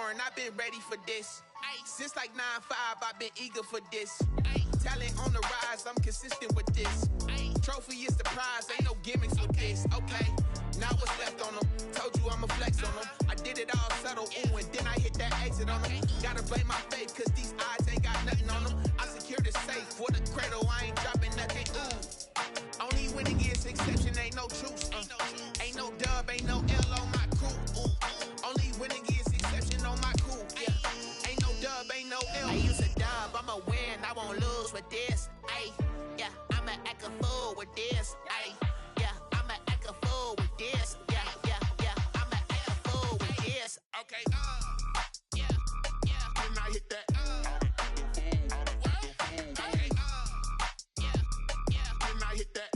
foreign, I've been ready for this. Since like 9-5, I've been eager for this. Talent on the rise, I'm consistent with this. Trophy is the prize, ain't no gimmicks with this. Okay, now what's left on them? Told you I'ma flex on them. I did it all subtle, ooh, and then I hit that exit on them. Gotta blame my faith, cause these eyes ain't got nothing on them. I secured the safe for the cradle, I ain't dropping nothing, ooh. Only winning is exception, ain't no truce. Ain't no dub, ain't no L on my crew, ooh. Only winning is exception on my crew, yeah. Ain't no dub, ain't no L. I use a dub, I'ma win, I won't lose with this. Ay, yeah, I'ma act a fool with this. Ay, yeah, I'ma act a fool with this. Yeah, yeah, yeah, I'ma act a fool with this. Okay, yeah, yeah. Then I hit that. Okay, yeah, yeah. Then I hit that.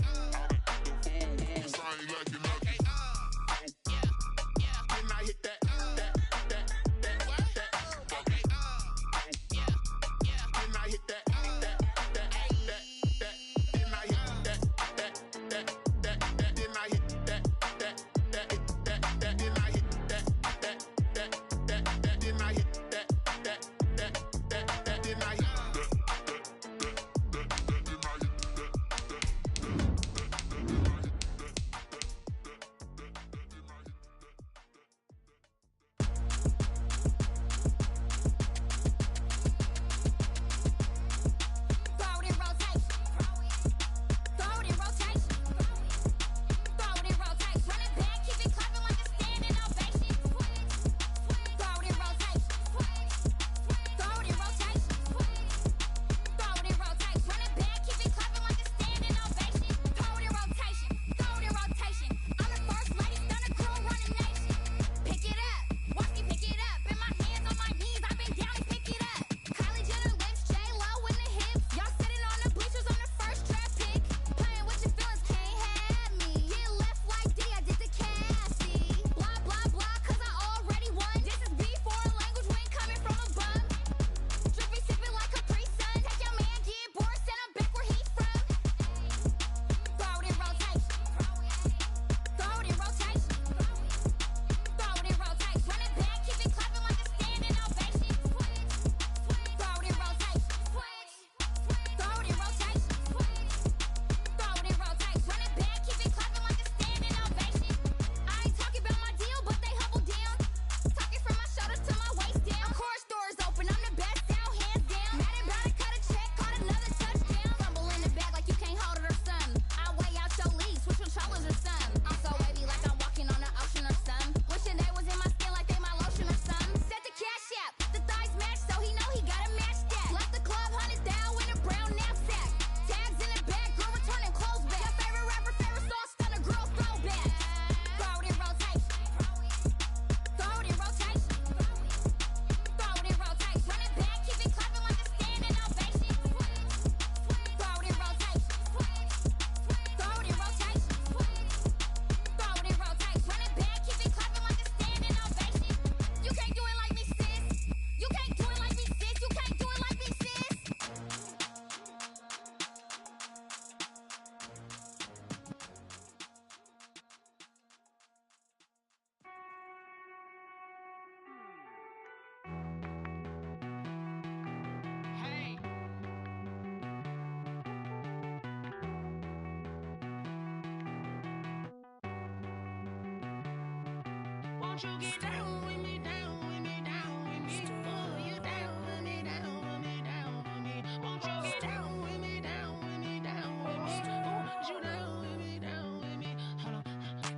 Won't you get down with me, down with me, down with me? Oh, you down with me, down with me, down with me. Won't you get down with me, down with me, down with me? Oh, you down with me, down with me? Hold on.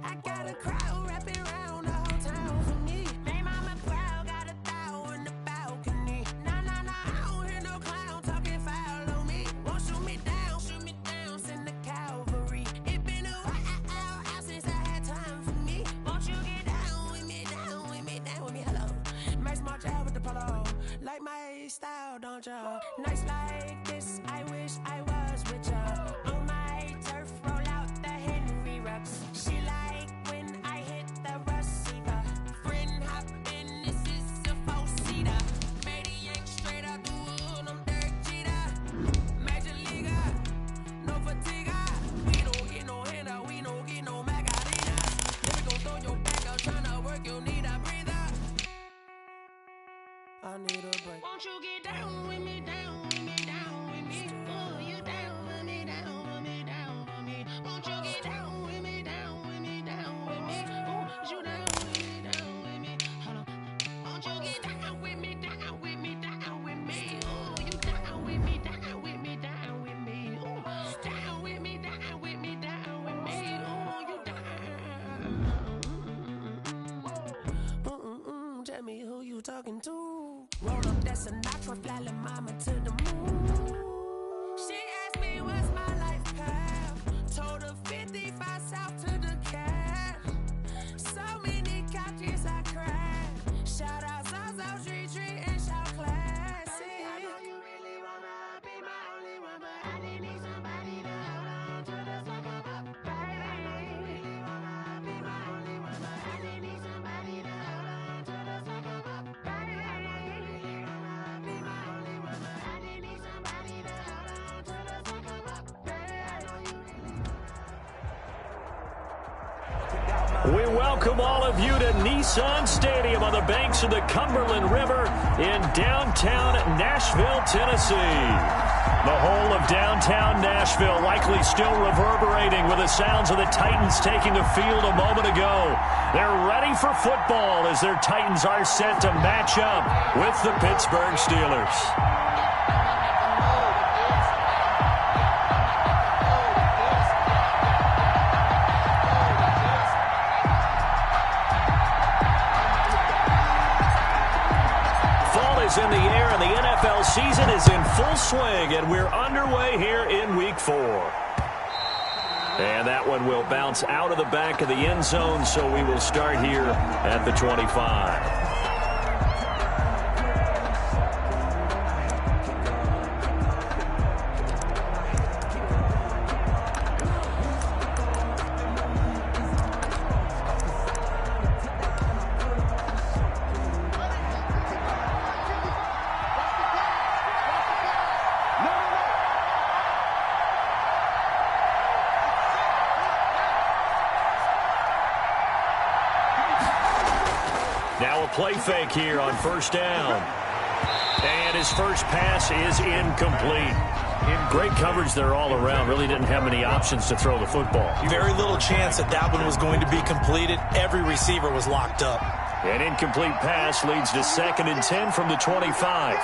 I got a crowd wrapping around the whole town for me. They mama proud, got a thou in the balcony. Nah, nah, nah, I don't hear no clown talking foul on me. Won't shoot me down, send the cavalry. It been a while since I had time for me. Won't you get down with me, down with me, down with me? Hello. Max March out with the polo. Like my style, don't ya? Nights like this, I wish I was with ya. On my turf, roll out the Henry Rux. She like when I hit the receiver. Friend hop in, this is a four-seater. Maniac straight out the wood, I'm Derek Jeter. Major leaguer, no fatigue. We don't get no handout, we don't get no Macarena. Never gon' throw your back out, tryna work, you need a breather. Won't you get down with me, down with me, down with me? Oh, you down with me, down with me, down with me. Won't you get down with me, down with me, down with me? Oh, you down with me, down with me? Hold on. Won't you get down with me, down with me, down with me? Oh, you down with me, down with me, down with me? Oh, down with me, down with me, down with me? Oh, you down. Tell me who you talking to. Roll up, that's a knock for fly la mama to the moon. She asked me what's my life path. Told her 55 south to the cat. So many couches I crashed. Shout out Zazo, Tree and shout classy. I know you really wanna be my only one, but I didn't need somebody to hold on to the sucker up, baby. I know you really wanna be my only one, but I didn't need somebody to hold on to the sucker up, baby. I know you really wanna be my only one, but I didn't need somebody to hold on to the sucker up, baby. I know you really. We welcome all of you to Nissan Stadium on the banks of the Cumberland River in downtown Nashville, Tennessee. The whole of downtown Nashville likely still reverberating with the sounds of the Titans taking the field a moment ago. They're ready for football as their Titans are set to match up with the Pittsburgh Steelers. In the air, and the NFL season is in full swing, and we're underway here in Week 4. And that one will bounce out of the back of the end zone, so we will start here at the 25. Now a play fake here on first down. And his first pass is incomplete. Great coverage there all around. Really didn't have many options to throw the football. Very little chance that one was going to be completed. Every receiver was locked up. An incomplete pass leads to 2nd and 10 from the 25.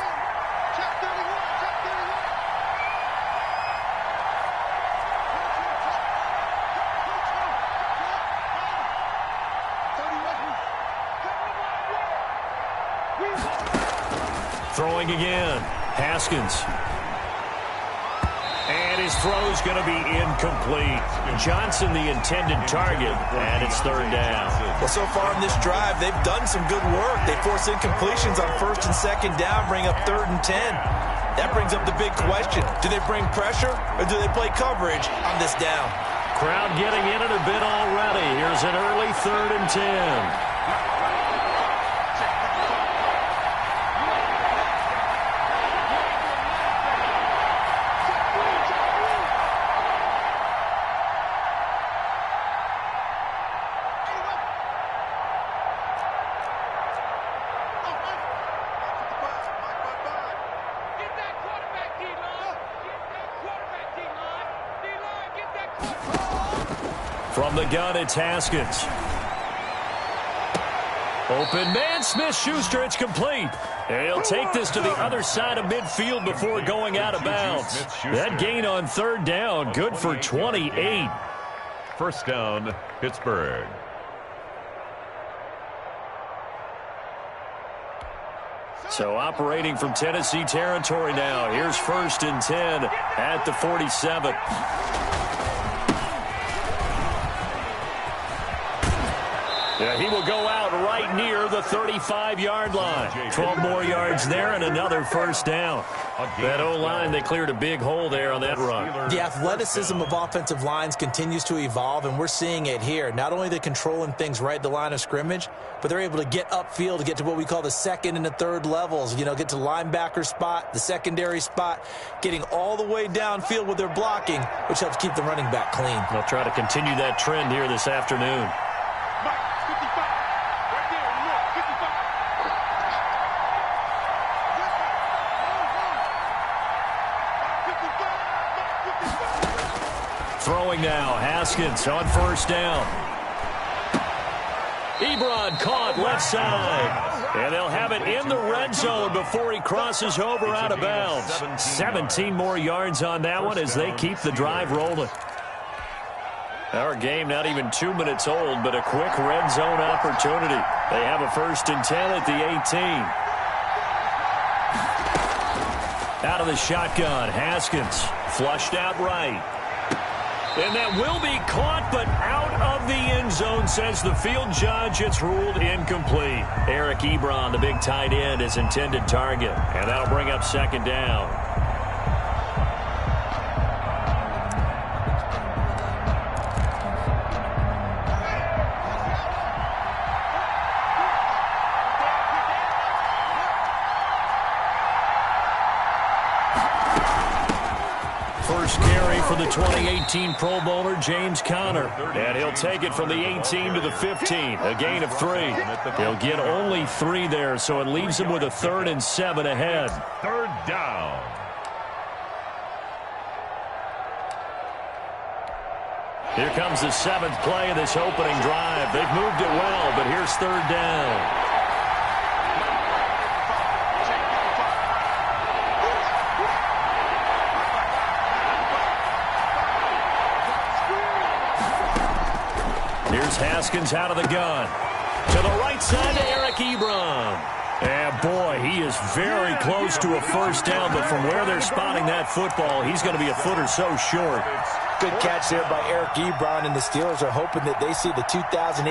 Throwing again, Haskins. And his throw's going to be incomplete. Johnson the intended target, and it's 3rd down. Well, so far in this drive, they've done some good work. They force incompletions on 1st and 2nd down, bring up 3rd and 10. That brings up the big question. Do they bring pressure, or do they play coverage on this down? Crowd getting in it a bit already. Here's an early 3rd and 10. From the gun, it's Haskins. Open man, Smith-Schuster, it's complete. And he'll take this to the other side of midfield before going out of bounds. That gain on 3rd down, good for 28. First down, Pittsburgh. So operating from Tennessee territory now. Here's 1st and 10 at the 47. Yeah, he will go out right near the 35-yard line. 12 more yards there and another 1st down. That O-line, they cleared a big hole there on that run. The athleticism of offensive lines continues to evolve, and we're seeing it here. Not only are they controlling things right at the line of scrimmage, but they're able to get upfield to get to what we call the 2nd and the 3rd levels. You know, get to linebacker spot, the secondary spot, getting all the way downfield with their blocking, which helps keep the running back clean. They'll try to continue that trend here this afternoon. Throwing now, Haskins on first down. Ebron caught left side. And they'll have it in the red zone before he crosses over out of bounds. 17 more yards on that one as they keep the drive rolling. Our game not even 2 minutes old, but a quick red zone opportunity. They have a 1st and 10 at the 18. Out of the shotgun, Haskins flushed out right. And that will be caught, but out of the end zone, says the field judge. It's ruled incomplete. Eric Ebron, the big tight end, is intended target. And that'll bring up 2nd down. First carry for the 2018 Pro Bowler, James Conner. And he'll take it from the 18 to the 15, a gain of 3. He'll get only 3 there, so it leaves him with a 3rd and 7 ahead. 3rd down. Here comes the 7th play of this opening drive. They've moved it well, but here's 3rd down. Here's Haskins out of the gun. To the right side to Eric Ebron. And boy, he is very close to a 1st down, but from where they're spotting that football, he's going to be a foot or so short. Good catch there by Eric Ebron, and the Steelers are hoping that they see the 2018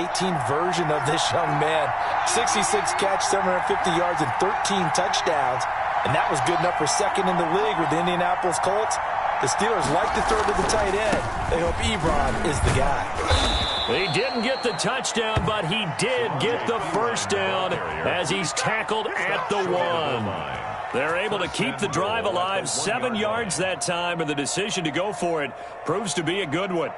version of this young man. 66 catch, 750 yards, and 13 touchdowns. And that was good enough for 2nd in the league with the Indianapolis Colts. The Steelers like to throw to the tight end. They hope Ebron is the guy. He didn't get the touchdown, but he did get the 1st down as he's tackled at the 1. They're able to keep the drive alive, 7 yards that time, and the decision to go for it proves to be a good one.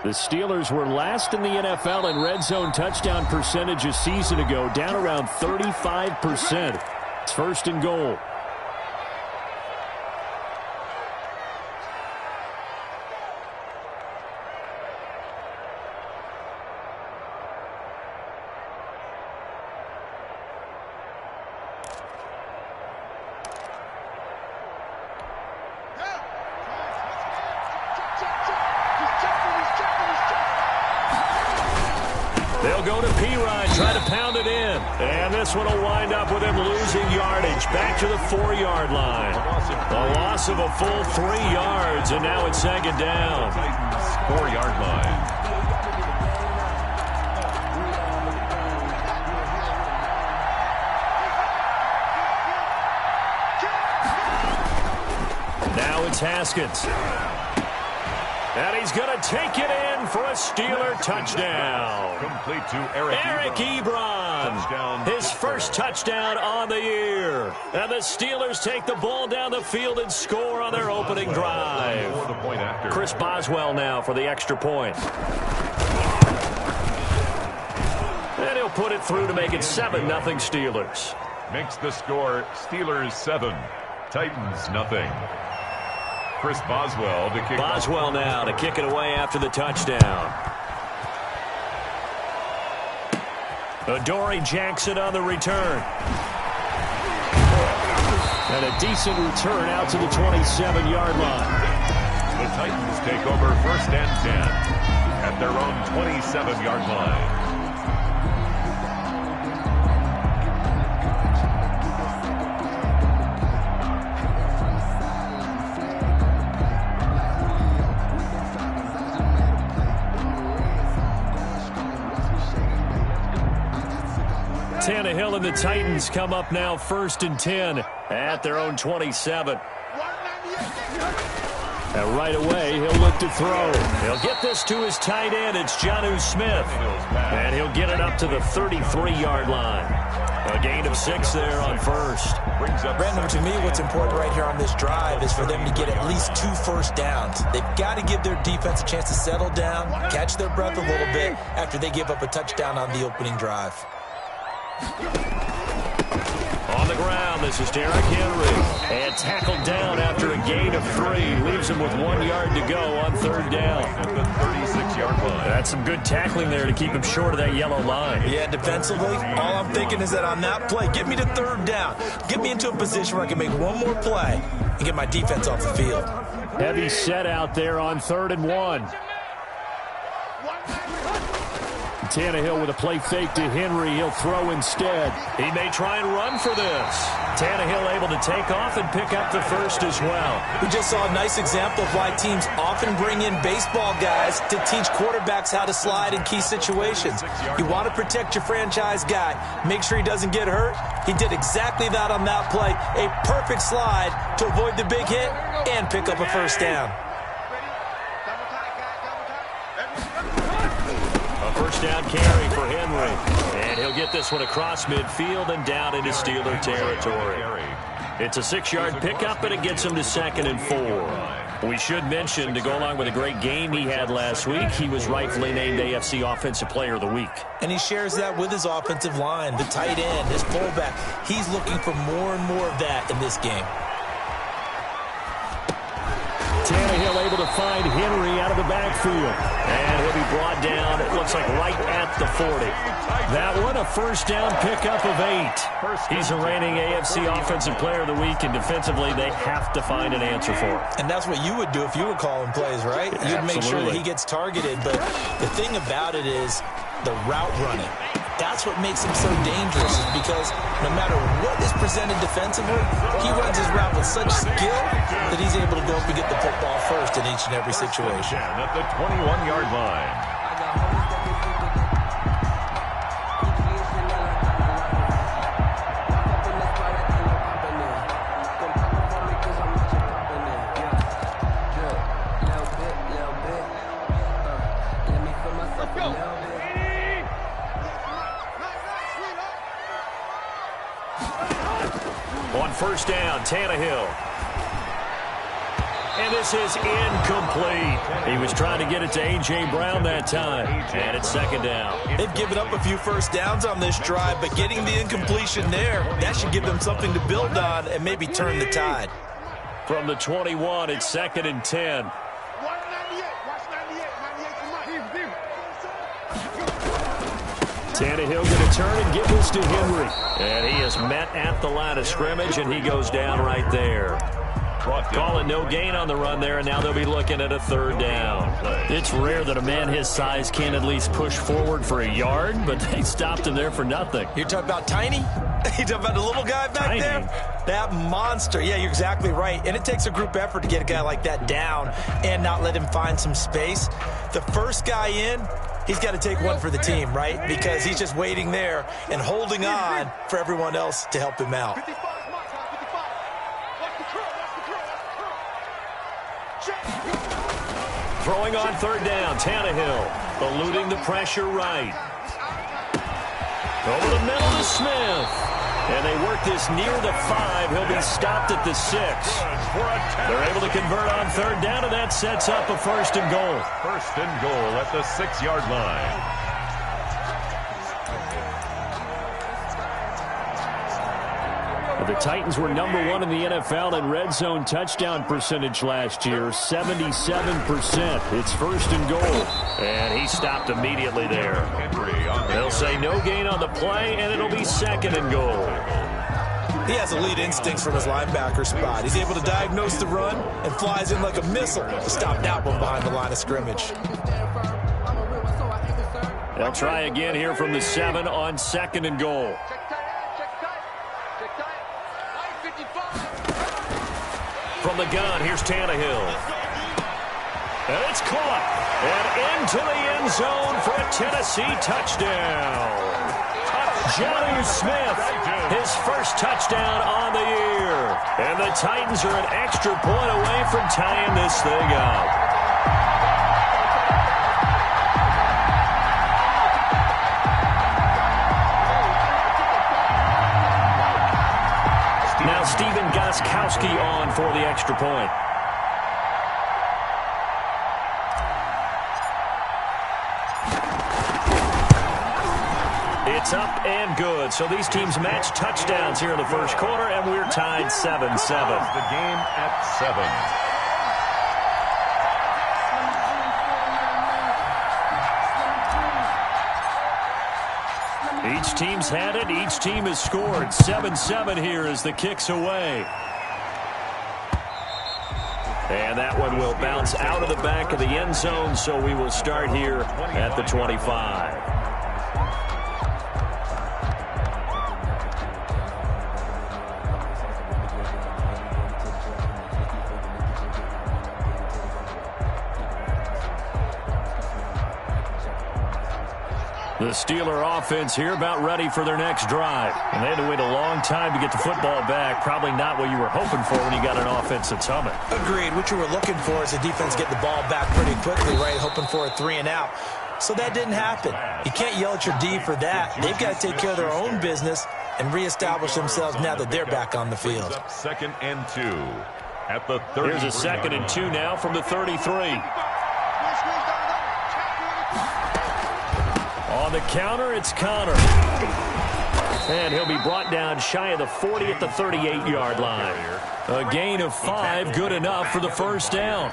The Steelers were last in the NFL in red zone touchdown percentage a season ago, down around 35%. It's 1st and goal. They'll go to Pirine, try to pound it in. And this one will wind up with him losing yardage. Back to the 4-yard line. A loss of a full 3 yards, and now it's 2nd down. Titans 4-yard line. Now it's Haskins. And he's going to take it in for a Steeler touchdown. Complete to Eric Ebron. His 1st touchdown on the year. And the Steelers take the ball down the field and score on their opening drive. Chris Boswell now for the extra point. And he'll put it through to make it 7-0 Steelers. Makes the score Steelers 7, Titans nothing. Chris Boswell to kick. Boswell now to kick it away after the touchdown. Adoree Jackson on the return. And a decent return out to the 27-yard line. The Titans take over 1st and 10 at their own 27-yard line. Tannehill and the Titans come up now 1st and 10 at their own 27. And right away, he'll look to throw. He'll get this to his tight end. It's Jonnu Smith. And he'll get it up to the 33-yard line. A gain of 6 there on first. Brandon, to me, what's important right here on this drive is for them to get at least 2 first downs. They've got to give their defense a chance to settle down, catch their breath a little bit after they give up a touchdown on the opening drive. On the ground, this is Derrick Henry. And tackled down after a gain of 3. Leaves him with 1 yard to go on third down. At the 36-yard line. That's some good tackling there to keep him short of that yellow line. Yeah, defensively, all I'm thinking is that on that play, get me to third down. Get me into a position where I can make one more play and get my defense off the field. Heavy set out there on 3rd and 1. Tannehill with a play fake to Henry. He'll throw instead. He may try and run for this. Tannehill able to take off and pick up the first as well. We just saw a nice example of why teams often bring in baseball guys to teach quarterbacks how to slide in key situations. You want to protect your franchise guy. Make sure he doesn't get hurt. He did exactly that on that play. A perfect slide to avoid the big hit and pick up a first down. First down carry for Henry. And he'll get this one across midfield and down into Steeler territory. It's a 6-yard pickup, and it gets him to 2nd and 4. We should mention, to go along with a great game he had last week, he was rightfully named AFC Offensive Player of the Week. And he shares that with his offensive line, the tight end, his fullback. He's looking for more and more of that in this game. Tannehill able to find Henry out of the backfield. And he'll be brought down, it looks like right at the 40. That one, a first down pickup of 8. He's a reigning AFC Offensive Player of the Week, and defensively they have to find an answer for him. And that's what you would do if you were calling plays, right? You'd make sure that he gets targeted. But the thing about it is the route running. That's what makes him so dangerous, is because no matter what is presented defensively, he runs his route with such skill that he's able to go up and get the football first in each and every situation. At the 21-yard line. On first down, Tannehill. And this is incomplete. He was trying to get it to A.J. Brown that time. And it's 2nd down. They've given up a few first downs on this drive, but getting the incompletion there, that should give them something to build on and maybe turn the tide. From the 21, it's 2nd and 10. Tannehill going to turn and give this to Henry. And he is met at the line of scrimmage, and he goes down right there. Call it no gain on the run there, and now they'll be looking at a 3rd down. It's rare that a man his size can at least push forward for a yard, but they stopped him there for nothing. You're talking about Tiny? You're talking about the little guy back there? That monster. Yeah, you're exactly right. And it takes a group effort to get a guy like that down and not let him find some space. The first guy in, he's got to take one for the team, right? Because he's just waiting there and holding on for everyone else to help him out. Throwing on 3rd down, Tannehill eluding the pressure right. Over the middle to Smith. And they work this near the 5. He'll be stopped at the 6. They're able to convert on 3rd down, and that sets up a 1st and goal. 1st and goal at the 6-yard line. The Titans were number 1 in the NFL in red zone touchdown percentage last year, 77%. It's 1st and goal. And he stopped immediately there. They'll say no gain on the play, and it'll be 2nd and goal. He has elite instincts from his linebacker spot. He's able to diagnose the run and flies in like a missile to stop that one behind the line of scrimmage. They'll try again here from the 7 on 2nd and goal. From the gun, here's Tannehill. And it's caught. And into the end zone for a Tennessee touchdown. Jonnu Smith, his first touchdown on the year. And the Titans are an extra point away from tying this thing up. now Steven Gostkowski on for the extra point. It's up and good. So these teams match touchdowns here in the first quarter, and we're tied 7-7. The game at 7. Each team's had it. Each team has scored. 7-7 here as the kick's away. And that one will bounce out of the back of the end zone, so we will start here at the 25. The Steeler offense here about ready for their next drive. And they had to wait a long time to get the football back. Probably not what you were hoping for when you got an offense that's humming. Agreed. What you were looking for is the defense get the ball back pretty quickly, right? Hoping for a 3-and-out. So that didn't happen. You can't yell at your D for that. They've got to take care of their own business and reestablish themselves now that they're back on the field. Up 2nd and 2 at the 30. Here's a 2nd and 2 now from the 33. On the counter, it's Connor. And he'll be brought down shy of the 40 at the 38-yard line. A gain of 5, good enough for the first down.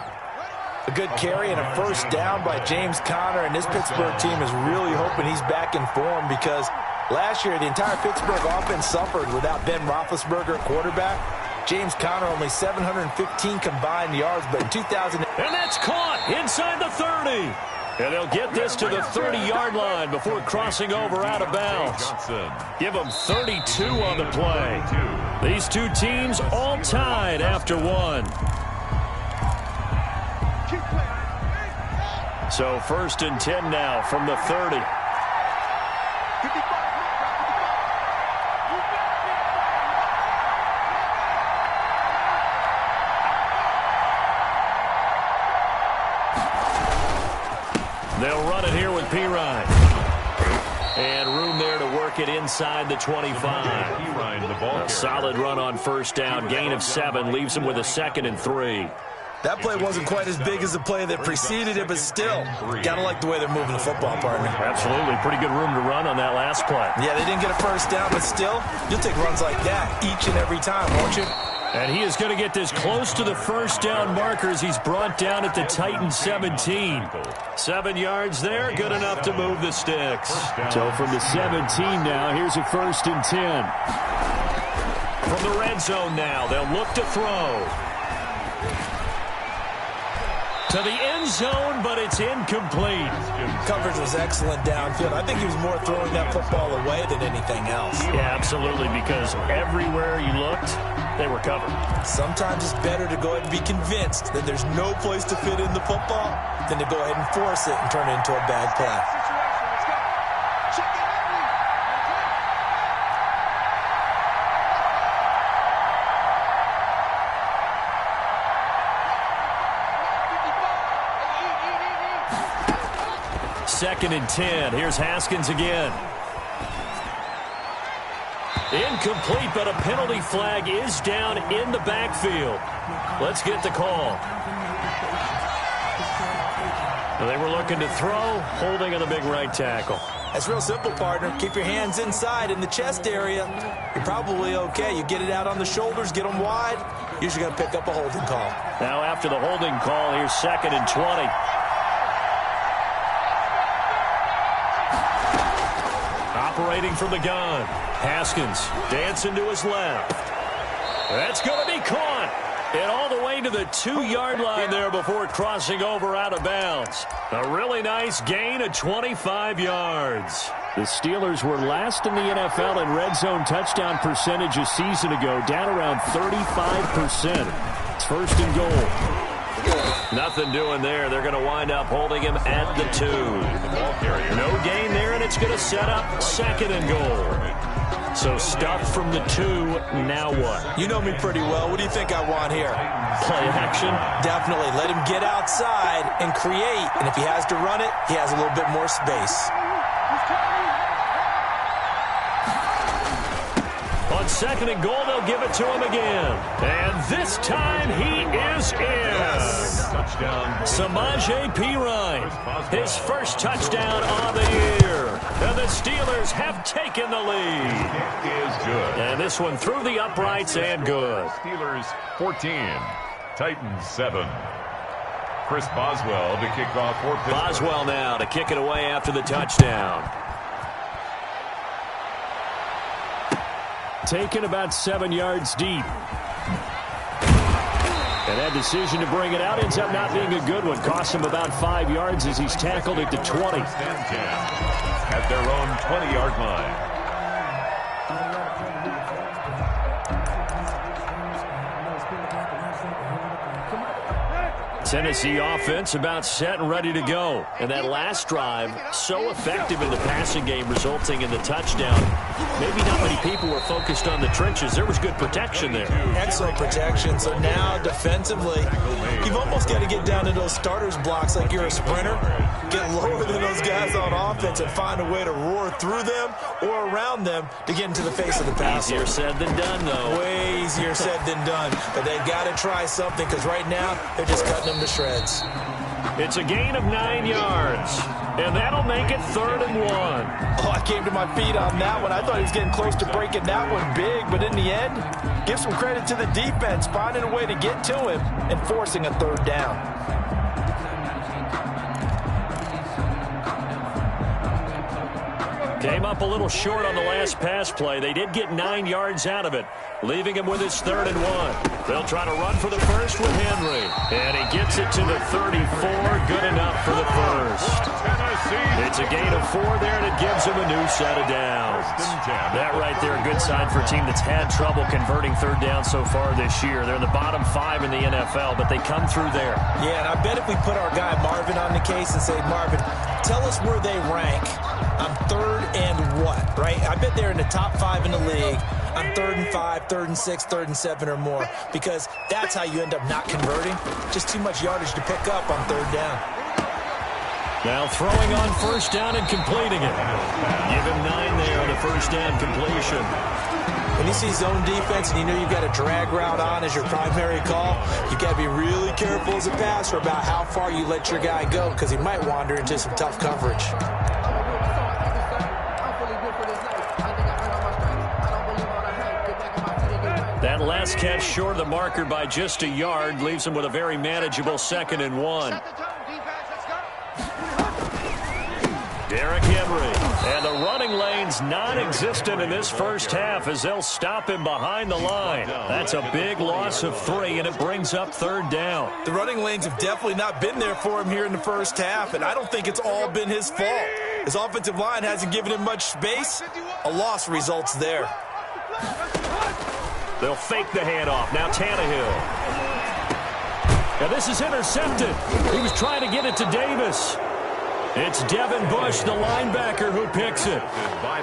A good carry and a first down by James Conner, and this Pittsburgh team is really hoping he's back in form because last year the entire Pittsburgh offense suffered without Ben Roethlisberger at quarterback. James Conner only 715 combined yards, but in 2000... And that's caught inside the 30. And they'll get this to the 30-yard line before crossing over out of bounds. Give them 32 on the play. These two teams all tied after one. So 1st and 10 now from the 30. They'll run it here with Pirine. And room there to work it inside the 25. A solid run on first down. Gain of 7 leaves him with a 2nd and 3. That play wasn't quite as big as the play that preceded it, but still, gotta like the way they're moving the football, partner. Absolutely. Pretty good room to run on that last play. Yeah, they didn't get a first down, but still, you'll take runs like that each and every time, won't you? And he is going to get this close to the first down markers. He's brought down at the Titans 17. 7 yards there, good enough to move the sticks. So from the 17 now, here's a 1st and 10. From the red zone now, they'll look to throw. To the end zone, but it's incomplete. Coverage was excellent downfield. I think he was more throwing that football away than anything else. Yeah, absolutely, because everywhere you looked, they were covered. Sometimes it's better to go ahead and be convinced that there's no place to fit in the football than to go ahead and force it and turn it into a bad play. Second and 10. Here's Haskins again. Incomplete, but a penalty flag is down in the backfield. Let's get the call. They were looking to throw, holding on the big right tackle. That's real simple, partner. Keep your hands inside in the chest area. You're probably okay. You get it out on the shoulders, get them wide. Usually going to pick up a holding call. Now after the holding call, here's 2nd and 20. Operating from the gun. Haskins dancing to his left. That's going to be caught. And all the way to the 2-yard line there before crossing over out of bounds. A really nice gain of 25 yards. The Steelers were last in the NFL in red zone touchdown percentage a season ago, down around 35%. It's 1st and goal. Nothing doing there. They're going to wind up holding him at the 2. No gain there, and it's going to set up 2nd and goal. So stuff from the 2. Now what? You know me pretty well. What do you think I want here? Play action? Definitely. Let him get outside and create. And if he has to run it, he has a little bit more space. On second and goal, they'll give it to him again. And this time he is in. Touchdown. Samaje Perine, his first touchdown on the year. And the Steelers have taken the lead. Kick is good. And this one through the uprights and good. Steelers 14, Titans 7. Chris Boswell to kick off for Pittsburgh. Boswell now to kick it away after the touchdown. Taken about 7 yards deep. And that decision to bring it out ends up not being a good one. Costs him about 5 yards as he's tackled it to 20. At their own 20-yard line. Tennessee offense about set and ready to go. And that last drive, so effective in the passing game, resulting in the touchdown. Maybe not many people were focused on the trenches. There was good protection there. Excellent protection. So now defensively, you've almost got to get down to those starters blocks like you're a sprinter. Get lower than those guys on offense and find a way to roar through them or around them to get into the face of the passer. Easier said than done, though. Way easier said than done. But they've got to try something because right now they're just cutting them to shreds. It's a gain of 9 yards. And that'll make it 3rd and 1. Oh, I came to my feet on that one. I thought he was getting close to breaking that one big, but in the end, give some credit to the defense, finding a way to get to him and forcing a 3rd down. Came up a little short on the last pass play. They did get 9 yards out of it, leaving him with his 3rd and 1. They'll try to run for the first with Henry. And he gets it to the 34. Good enough for the first. It's a gain of 4 there, and it gives him a new set of downs. That right there, a good sign for a team that's had trouble converting 3rd down so far this year. They're in the bottom 5 in the NFL, but they come through there. Yeah, and I bet if we put our guy Marvin on the case and say, Marvin, tell us where they rank on 3rd and what, right? I bet they're in the top 5 in the league on 3rd and 5, 3rd and 6, 3rd and 7 or more, because that's how you end up not converting. Just too much yardage to pick up on 3rd down. Now throwing on 1st down and completing it. Give him 9 there on the 1st down completion. When you see zone defense and you know you've got a drag route on as your primary call, you've got to be really careful as a passer about how far you let your guy go because he might wander into some tough coverage. That last catch short of the marker by just a yard leaves him with a very manageable 2nd and 1. Derrick Henry. And the running lane's non-existent in this first half as they'll stop him behind the line. That's a big loss of 3, and it brings up 3rd down. The running lanes have definitely not been there for him here in the first half, and I don't think it's all been his fault. His offensive line hasn't given him much space. A loss results there. They'll fake the handoff. Now Tannehill. Now this is intercepted. He was trying to get it to Davis. It's Devin Bush, the linebacker, who picks it.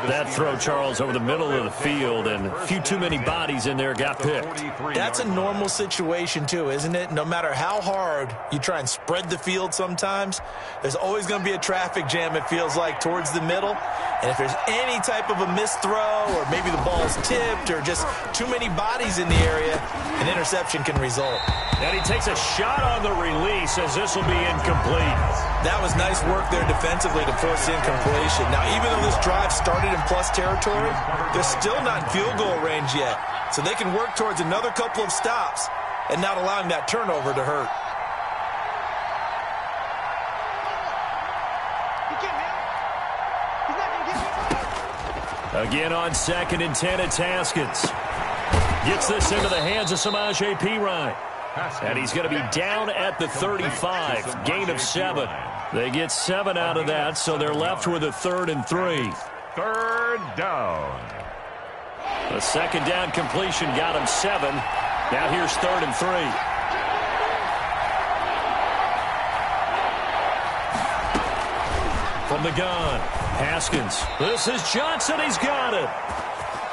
That throw, Charles, over the middle of the field, and a few too many bodies in there got picked. That's a normal situation, too, isn't it? No matter how hard you try and spread the field sometimes, there's always going to be a traffic jam, it feels like, towards the middle. And if there's any type of a missed throw or maybe the ball's tipped or just too many bodies in the area, an interception can result. And he takes a shot on the release as this will be incomplete. That was nice work there defensively to force incompletion. Now, even though this drive started in plus territory, they're still not in field goal range yet. So they can work towards another couple of stops and not allowing that turnover to hurt. Again on 2nd and 10, it's Haskins. Gets this into the hands of Samaje Perine. And he's going to be down at the 35. Gain of 7. They get 7 out of that, so they're left with a 3rd and 3. 3rd down. The 2nd down completion got him 7. Now here's 3rd and 3. From the gun, Haskins. This is Johnson. He's got it.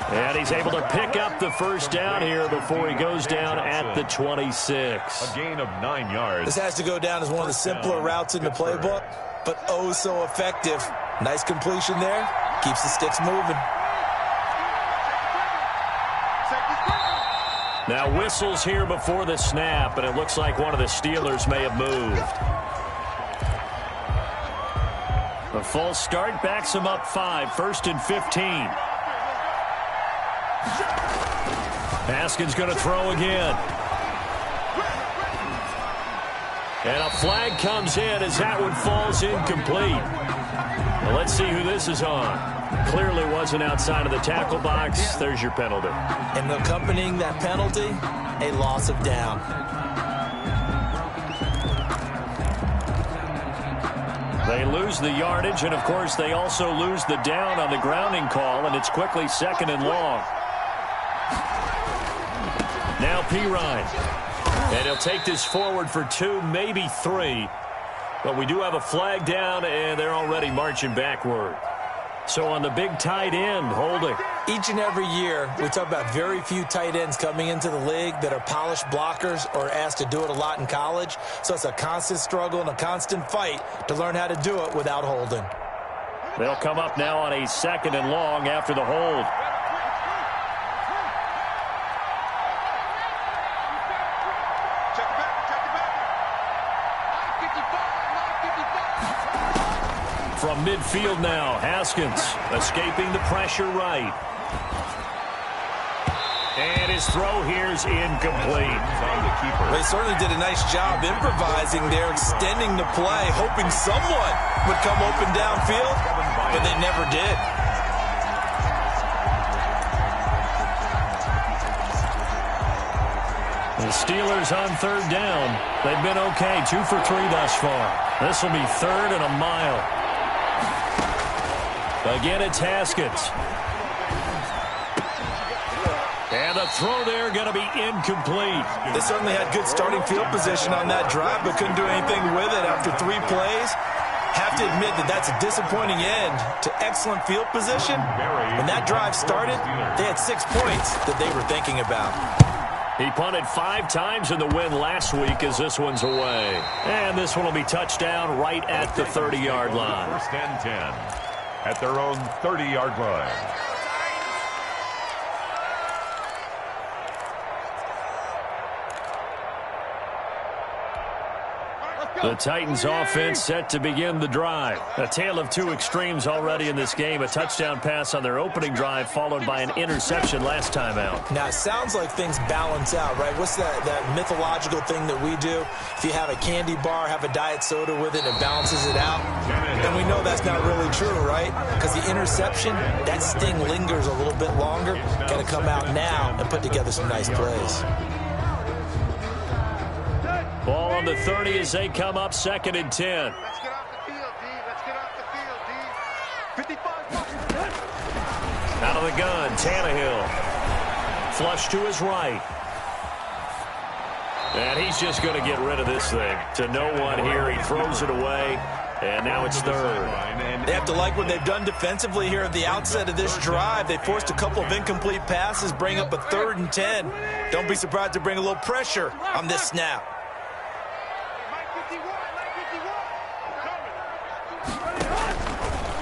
And he's able to pick up the 1st down here before he goes down at the 26. A gain of 9 yards. This has to go down as one of the simpler routes in the playbook, but oh so effective. Nice completion there. Keeps the sticks moving. Now whistles here before the snap, and it looks like one of the Steelers may have moved. The false start backs them up 5, 1st and 15. Haskins going to throw again. And a flag comes in as that one falls incomplete. Now let's see who this is on. Clearly wasn't outside of the tackle box. There's your penalty. And accompanying that penalty, a loss of down. They lose the yardage, and of course they also lose the down on the grounding call, and it's quickly 2nd and long. Now Pirine. And he'll take this forward for 2, maybe 3. But we do have a flag down, and they're already marching backward. So on the big tight end, holding. Each and every year, we talk about very few tight ends coming into the league that are polished blockers or asked to do it a lot in college. So it's a constant struggle and a constant fight to learn how to do it without holding. They'll come up now on a 2nd and long after the hold. From midfield now, Haskins escaping the pressure right. And his throw here's incomplete. They certainly did a nice job improvising there, extending the play, hoping someone would come open downfield, but they never did. The Steelers on 3rd down. They've been okay, 2 for 3 thus far. This will be 3rd and a mile. Again, it's Haskins. And the throw there going to be incomplete. They certainly had good starting field position on that drive, but couldn't do anything with it after 3 plays. Have to admit that that's a disappointing end to excellent field position. When that drive started, they had 6 points that they were thinking about. He punted 5 times in the win last week as this one's away. And this one will be touchdown right at the 30-yard line. 1st and 10. At their own 30-yard line. The Titans offense set to begin the drive. A tale of 2 extremes already in this game. A touchdown pass on their opening drive followed by an interception last time out. Now, it sounds like things balance out, right? What's that mythological thing that we do? If you have a candy bar, have a diet soda with it, it balances it out. And we know that's not really true, right? Because the interception, that sting lingers a little bit longer. Got to come out now and put together some nice plays. Ball on the 30 as they come up 2nd and 10. Let's get off the field, D. Let's get off the field, D. 55. Out of the gun, Tannehill. Flush to his right. And he's just going to get rid of this thing. To no one here. He throws it away. And now it's 3rd. They have to like what they've done defensively here at the outset of this drive. They forced a couple of incomplete passes, bring up a 3rd and 10. Don't be surprised to bring a little pressure on this snap.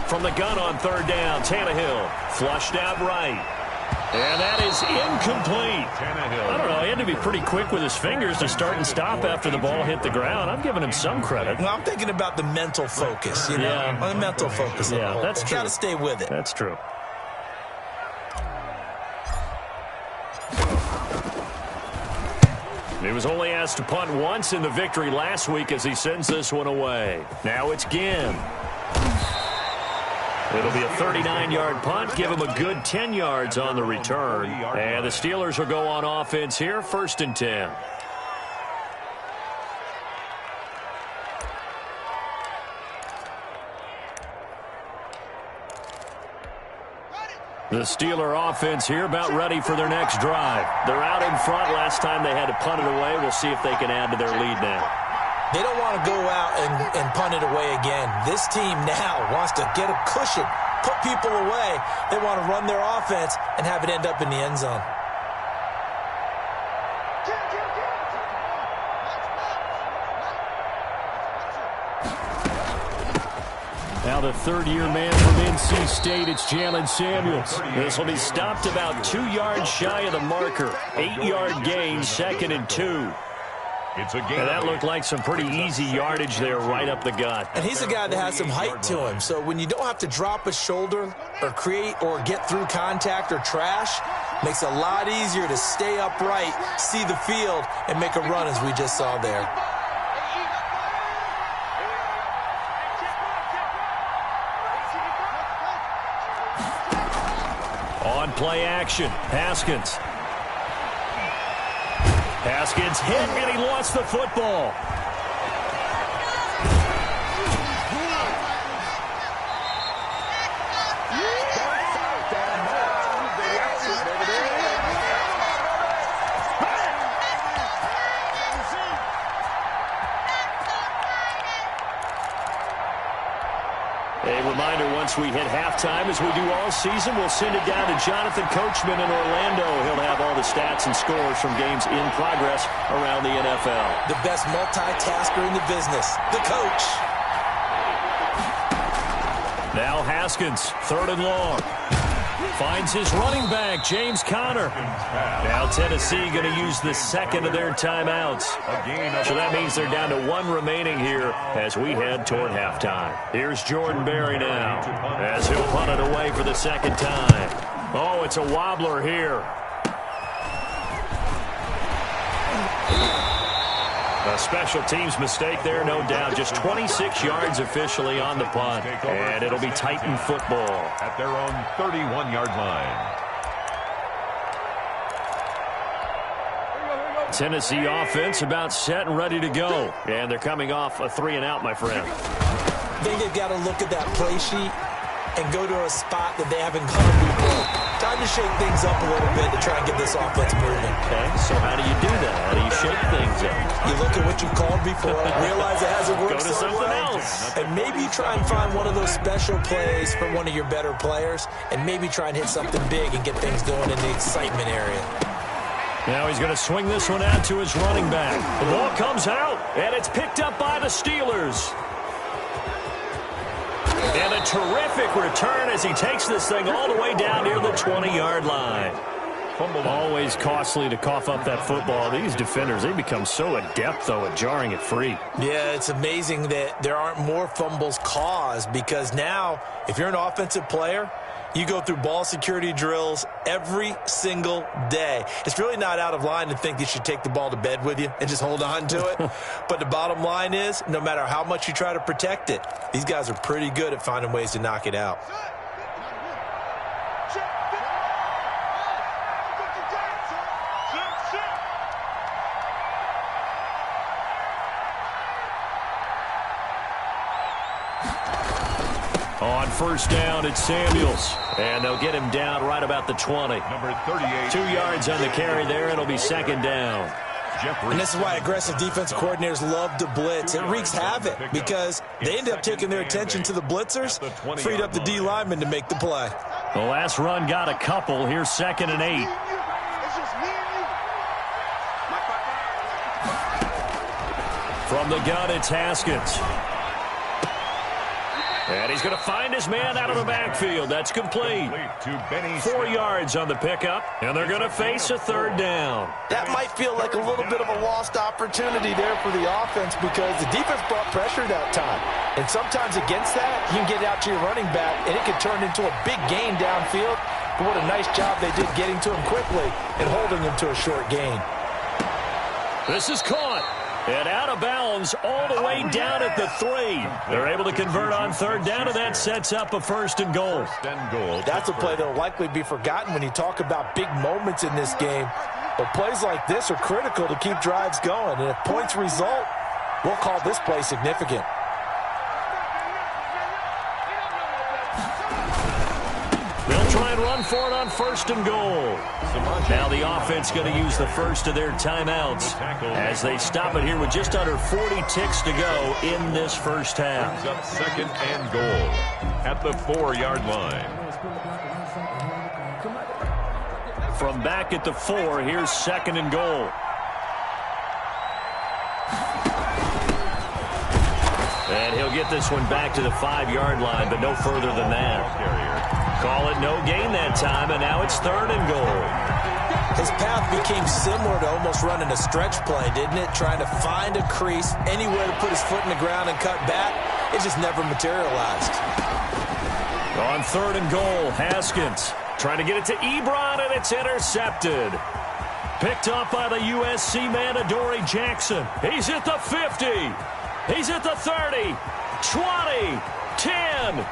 From the gun on 3rd down, Tannehill flushed out right. And that is incomplete. I don't know, he had to be pretty quick with his fingers to start and stop after the ball hit the ground. I'm giving him some credit. Well, I'm thinking about the mental focus, you know? Yeah. On the mental focus. Yeah, that's true. Got to stay with it. That's true. He was only asked to punt once in the victory last week as he sends this one away. Now it's Ginn. It'll be a 39-yard punt. Give him a good 10 yards on the return. And the Steelers will go on offense here, 1st and 10. The Steeler offense here about ready for their next drive. They're out in front. Last time they had to punt it away. We'll see if they can add to their lead now. They don't want to go out and punt it away again. This team now wants to get a cushion, put people away. They want to run their offense and have it end up in the end zone. Now the third-year man from NC State, it's Jalen Samuels. This will be stopped about 2 yards shy of the marker. 8-yard gain, 2nd and 2. It's a gain. And that looked like some pretty easy yardage there right up the gut. And he's a guy that has some height to him. So when you don't have to drop a shoulder or create or get through contact or trash, makes it a lot easier to stay upright, see the field, and make a run as we just saw there. On play action, Haskins. Haskins hit, and he lost the football. A reminder, once we hit halftime, as we do all season, we'll send it down to Jonathan Coachman in Orlando. He'll have all the stats and scores from games in progress around the NFL. The best multitasker in the business, the coach. Now Haskins, 3rd and long. Finds his running back, James Conner. Now Tennessee going to use the 2nd of their timeouts. So that means they're down to 1 remaining here as we head toward halftime. Here's Jordan Berry now as he'll punt it away for the 2nd time. Oh, it's a wobbler here. A special teams mistake there, no doubt. Just 26 yards officially on the punt. And it'll be Titan football at their own 31-yard line. Tennessee offense about set and ready to go. And they're coming off a 3-and-out, my friend. I think they've got to look at that play sheet and go to a spot that they haven't gone before. Time to shake things up a little bit to try and get this offense moving. Okay, so how do you do that? How do you shake things up? You look at what you called before, realize it hasn't worked Go to something else. and maybe you try and find one of those special plays from one of your better players, and maybe try and hit something big and get things going in the excitement area. Now he's going to swing this one out to his running back. The ball comes out, and it's picked up by the Steelers. And a terrific return as he takes this thing all the way down near the 20-yard line. Always costly to cough up that football. These defenders, they become so adept, though, at jarring it free. Yeah, it's amazing that there aren't more fumbles caused, because now, if you're an offensive player, you go through ball security drills every single day. It's really not out of line to think you should take the ball to bed with you and just hold on to it. But the bottom line is, no matter how much you try to protect it, these guys are pretty good at finding ways to knock it out. On 1st down, it's Samuels. And they'll get him down right about the 20. Number 38. 2 yards on the carry there. It'll be 2nd down. And this is why aggressive defensive coordinators love to blitz. It wreaks havoc because they end up taking their attention to the blitzers, freed up the D lineman to make the play. The last run got a couple. Here's 2nd and 8. From the gun, it's Haskins. And he's going to find his man out of the backfield. That's complete. 4 yards on the pickup, and they're going to face a 3rd down. That might feel like a little bit of a lost opportunity there for the offense because the defense brought pressure that time. And sometimes against that, you can get out to your running back, and it can turn into a big gain downfield. But what a nice job they did getting to him quickly and holding him to a short gain. This is caught. And out of bounds all the way down at the 3. They're able to convert on 3rd down, and that sets up a 1st and goal. That's a play that will likely be forgotten when you talk about big moments in this game. But plays like this are critical to keep drives going. And if points result, we'll call this play significant. They'll try and run for it on 1st and goal. Now the offense going to use the 1st of their timeouts as they stop it here with just under 40 ticks to go in this 1st half. Up 2nd and goal at the 4-yard line. From back at the 4, here's 2nd and goal. And he'll get this one back to the 5-yard line, but no further than that. Call it no gain that time, and now it's 3rd and goal. His path became similar to almost running a stretch play, didn't it? Trying to find a crease, anywhere to put his foot in the ground and cut back. It just never materialized. On 3rd and goal, Haskins trying to get it to Ebron, and it's intercepted. Picked up by the USC man, Adoree Jackson. He's at the 50. He's at the 30, 20, 10.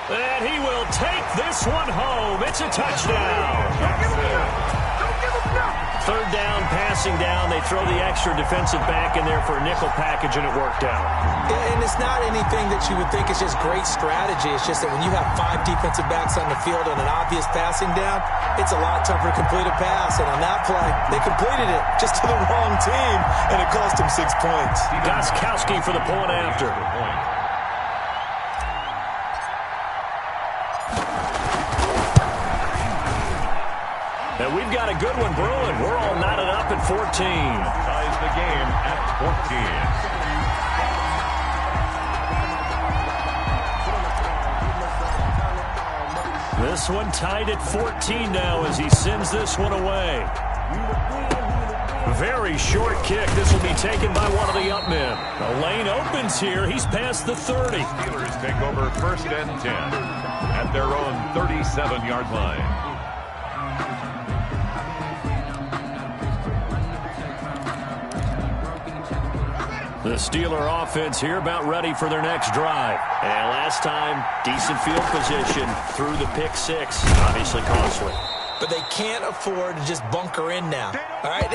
And he will take this one home. It's a touchdown. 3rd down, passing down. They throw the extra defensive back in there for a nickel package, and it worked out. And it's not anything that you would think is just great strategy. It's just that when you have 5 defensive backs on the field and an obvious passing down, it's a lot tougher to complete a pass. And on that play, they completed it just to the wrong team, and it cost them 6 points. Gostkowski for the point after. And we've got a good one brewing. We're all knotted up at 14. Ties the game at 14. This one tied at 14 now as he sends this one away. Very short kick. This will be taken by one of the up men. The lane opens here. He's past the 30. Steelers take over 1st and 10 at their own 37-yard line. The Steeler offense here about ready for their next drive. And last time, decent field position through the pick 6. Obviously costly. But they can't afford to just bunker in now. All right,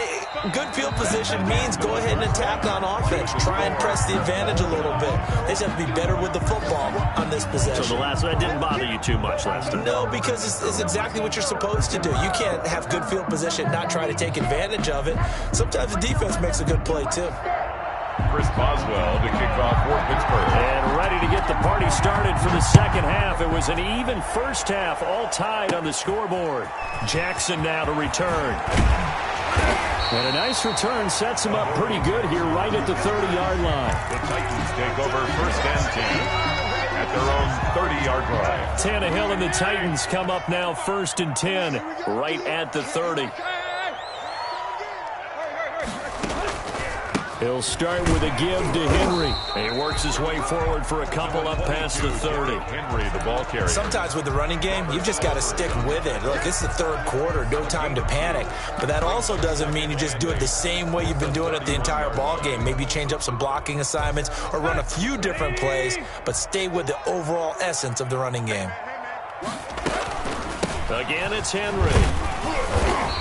good field position means go ahead and attack on offense. Try and press the advantage a little bit. They just have to be better with the football on this possession. So that didn't bother you too much last time? No, because it's exactly what you're supposed to do. You can't have good field position, not try to take advantage of it. Sometimes the defense makes a good play, too. Chris Boswell to kick off for Pittsburgh. And ready to get the party started for the second half. It was an even first half, all tied on the scoreboard. Jackson now to return. And a nice return sets him up pretty good here right at the 30-yard line. The Titans take over 1st and 10 at their own 30-yard line. Tannehill and the Titans come up now 1st and 10 right at the 30. He'll start with a give to Henry. And he works his way forward for a couple up past the 30. Henry, the ball carrier. Sometimes with the running game, you've just got to stick with it. Look, this is the 3rd quarter, no time to panic. But that also doesn't mean you just do it the same way you've been doing it the entire ball game. Maybe change up some blocking assignments or run a few different plays, but stay with the overall essence of the running game. Again, it's Henry.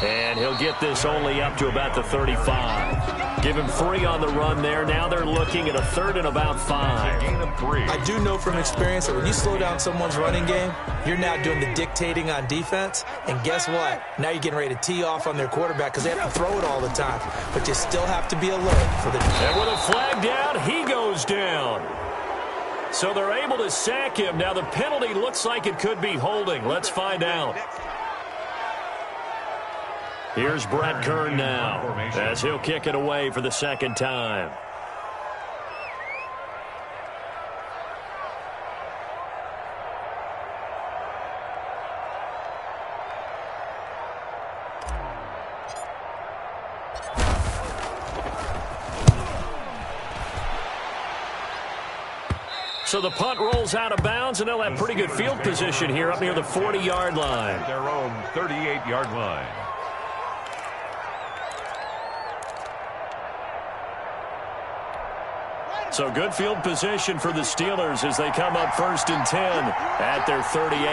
And he'll get this only up to about the 35. Give him 3 on the run there. Now they're looking at a 3rd and about 5. Gain of 3. I do know from experience that when you slow down someone's running game, you're now doing the dictating on defense. And guess what? Now you're getting ready to tee off on their quarterback because they have to throw it all the time. But you still have to be alert for the... And with a flag down, he goes down. So they're able to sack him. Now the penalty looks like it could be holding. Let's find out. Here's Brett Kern now as he'll kick it away for the 2nd time. So the punt rolls out of bounds, and they'll have pretty good field position here up near the 40-yard line. Their own 38-yard line. So good field position for the Steelers as they come up 1st and 10 at their 38.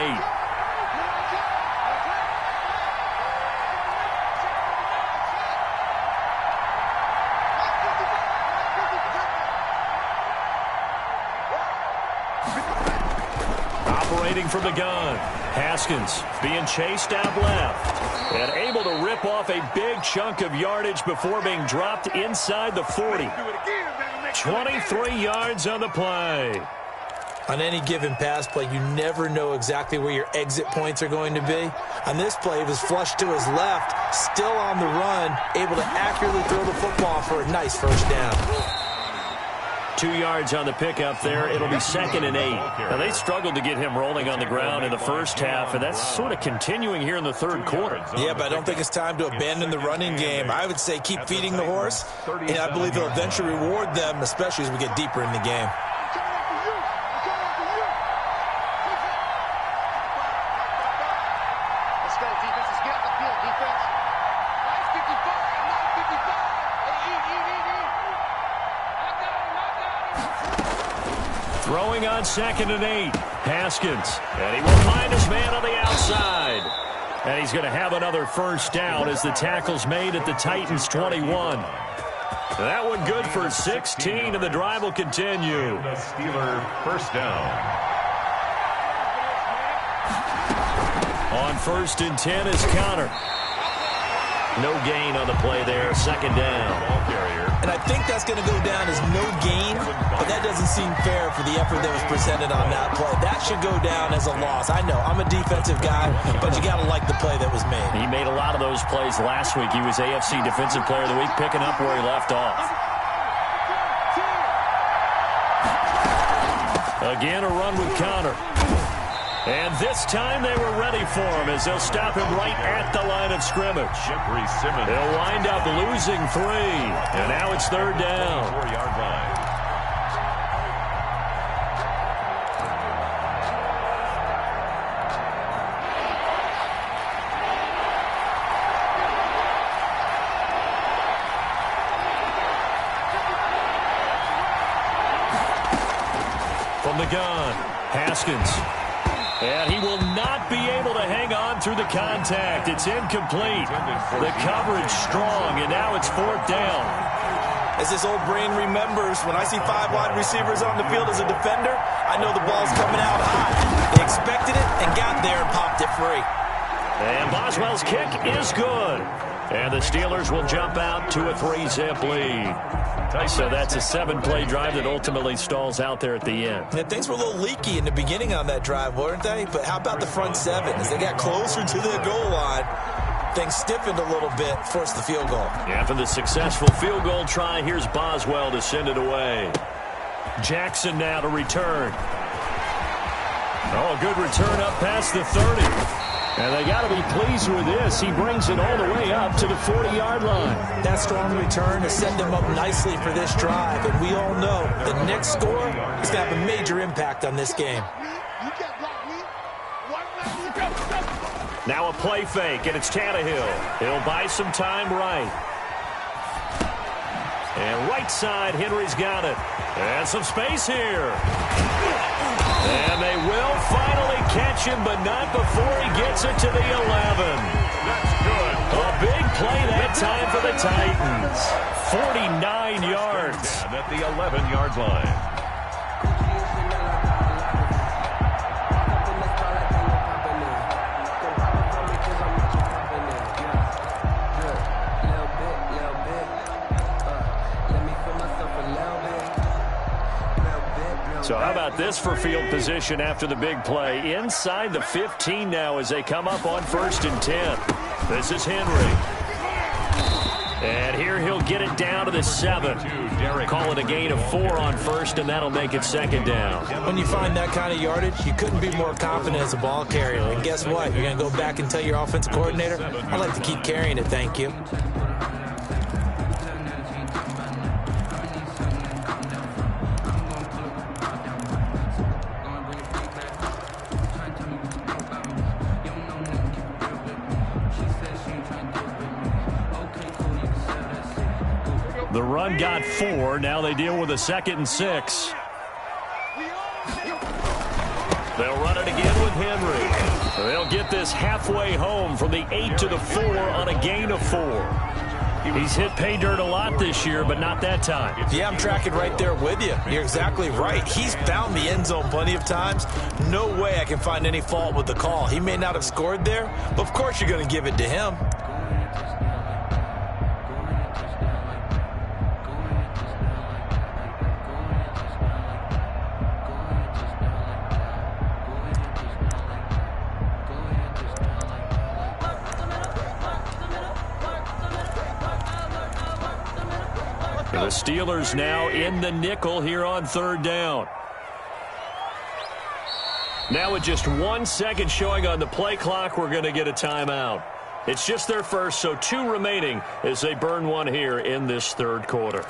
Operating from the gun, Haskins being chased out left and able to rip off a big chunk of yardage before being dropped inside the 40. 23 yards on the play. On any given pass play, you never know exactly where your exit points are going to be. On this play, it was flushed to his left, still on the run, able to accurately throw the football for a nice 1st down. 2 yards on the pickup there. It'll be 2nd and 8. Now, they struggled to get him rolling on the ground in the first half, and that's sort of continuing here in the third quarter. Yeah, but I don't think it's time to abandon the running game. I would say keep feeding the horse, and I believe they'll eventually reward them, especially as we get deeper in the game. Throwing on 2nd and 8. Haskins. And he will find his man on the outside. And he's going to have another first down as the tackle's made at the Titans' 21. That one good for 16, and the drive will continue. The Steeler first down. On 1st and 10 is Connor. No gain on the play there. 2nd down. Ball carrier. And I think that's going to go down as no gain, but that doesn't seem fair for the effort that was presented on that play. That should go down as a loss. I know, I'm a defensive guy, but you got to like the play that was made. He made a lot of those plays last week. He was AFC Defensive Player of the Week, picking up where he left off. Again, a run with Connor. And this time they were ready for him as they'll stop him right at the line of scrimmage. They'll wind up losing 3. And now it's 3rd down. 4-yard line. From the gun, Haskins. And he will not be able to hang on through the contact. It's incomplete. The coverage strong, and now it's 4th down. As this old brain remembers, when I see 5 wide receivers on the field as a defender, I know the ball's coming out high. They expected it and got there and popped it free. And Boswell's kick is good. And the Steelers will jump out to a 3-zip lead. So that's a 7-play drive that ultimately stalls out there at the end. And things were a little leaky in the beginning on that drive, weren't they? But how about the front 7? As they got closer to the goal line, things stiffened a little bit, forced the field goal. After the successful field goal try, here's Boswell to send it away. Jackson now to return. Oh, a good return up past the 30. And they got to be pleased with this. He brings it all the way up to the 40-yard line. That strong return has set them up nicely for this drive. And we all know the next score is going to have a major impact on this game. Now a play fake, and it's Tannehill. He'll buy some time right. And right side, Henry's got it. And some space here. And they will finally catch him, but not before he gets it to the 11. That's good. A big play that time for the Titans. 49 yards. And at the 11-yard line. So how about this for field position after the big play? Inside the 15 now as they come up on 1st and 10. This is Henry. And here he'll get it down to the 7. Call it a gain of 4 on 1st, and that'll make it 2nd down. When you find that kind of yardage, you couldn't be more confident as a ball carrier. And guess what? You're going to go back and tell your offensive coordinator, I'd like to keep carrying it, thank you. The run got 4. Now they deal with a 2nd and 6. They'll run it again with Henry. They'll get this halfway home from the 8 to the 4 on a gain of 4. He's hit pay dirt a lot this year, but not that time. Yeah, I'm tracking right there with you. You're exactly right. He's found the end zone plenty of times. No way I can find any fault with the call. He may not have scored there, but of course you're going to give it to him. And the Steelers now in the nickel here on 3rd down. Now with just 1 second showing on the play clock, we're going to get a timeout. It's just their first, so 2 remaining as they burn one here in this 3rd quarter.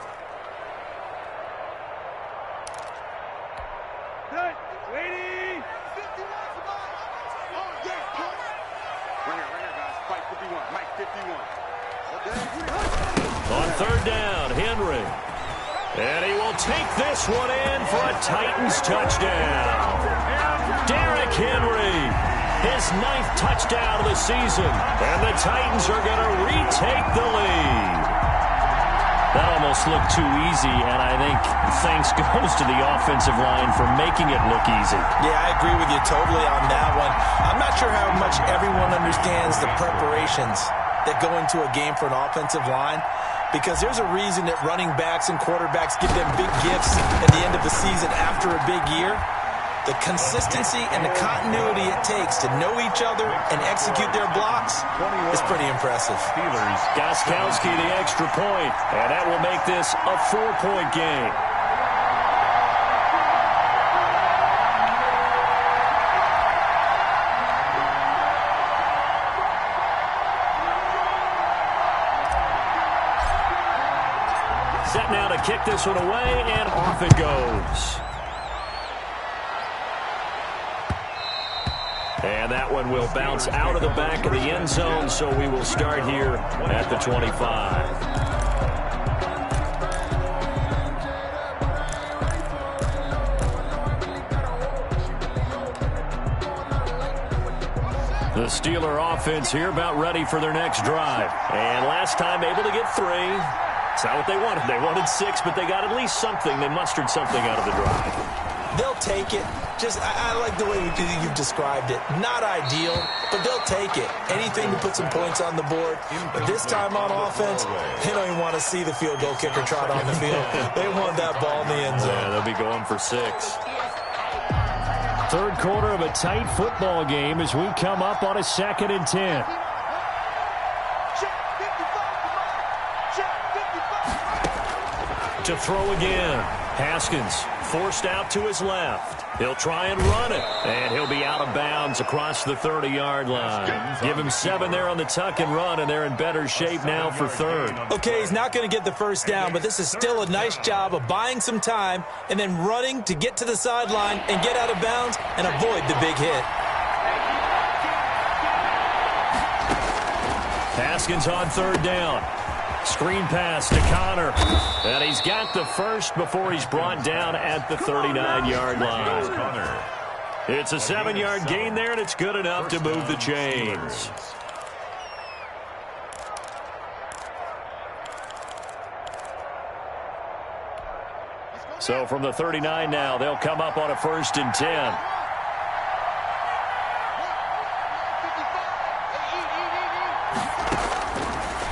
On 3rd down, Henry. And he will take this one in for a Titans touchdown. Derrick Henry, his 9th touchdown of the season. And the Titans are going to retake the lead. That almost looked too easy, and I think thanks goes to the offensive line for making it look easy. Yeah, I agree with you totally on that one. I'm not sure how much everyone understands the preparations that go into a game for an offensive line, because there's a reason that running backs and quarterbacks give them big gifts at the end of the season after a big year. The consistency and the continuity it takes to know each other and execute their blocks is pretty impressive. Gostkowski the extra point, and that will make this a 4-point game. Set now to kick this one away, and off it goes. And that one will bounce out of the back of the end zone, so we will start here at the 25. The Steeler offense here about ready for their next drive. And last time able to get 3. It's not what they wanted. They wanted 6, but they got at least something. They mustered something out of the drive. They'll take it. I like the way you've described it. Not ideal, but they'll take it. Anything to put some points on the board. But this time on offense, they don't even want to see the field goal kicker trot on the field. They want that ball in the end zone. Yeah, they'll be going for 6. 3rd quarter of a tight football game as we come up on a 2nd and 10. To throw again. Haskins forced out to his left. He'll try and run it, and he'll be out of bounds across the 30-yard line. Give him 7 there on the tuck and run, and they're in better shape now for 3rd. Okay, he's not going to get the first down, but this is still a nice job of buying some time and then running to get to the sideline and get out of bounds and avoid the big hit. Haskins on 3rd down. Screen pass to Connor. And he's got the first before he's brought down at the 39-yard line. It's a 7-yard gain there, and it's good enough to move the chains. So from the 39 now, they'll come up on a 1st and 10.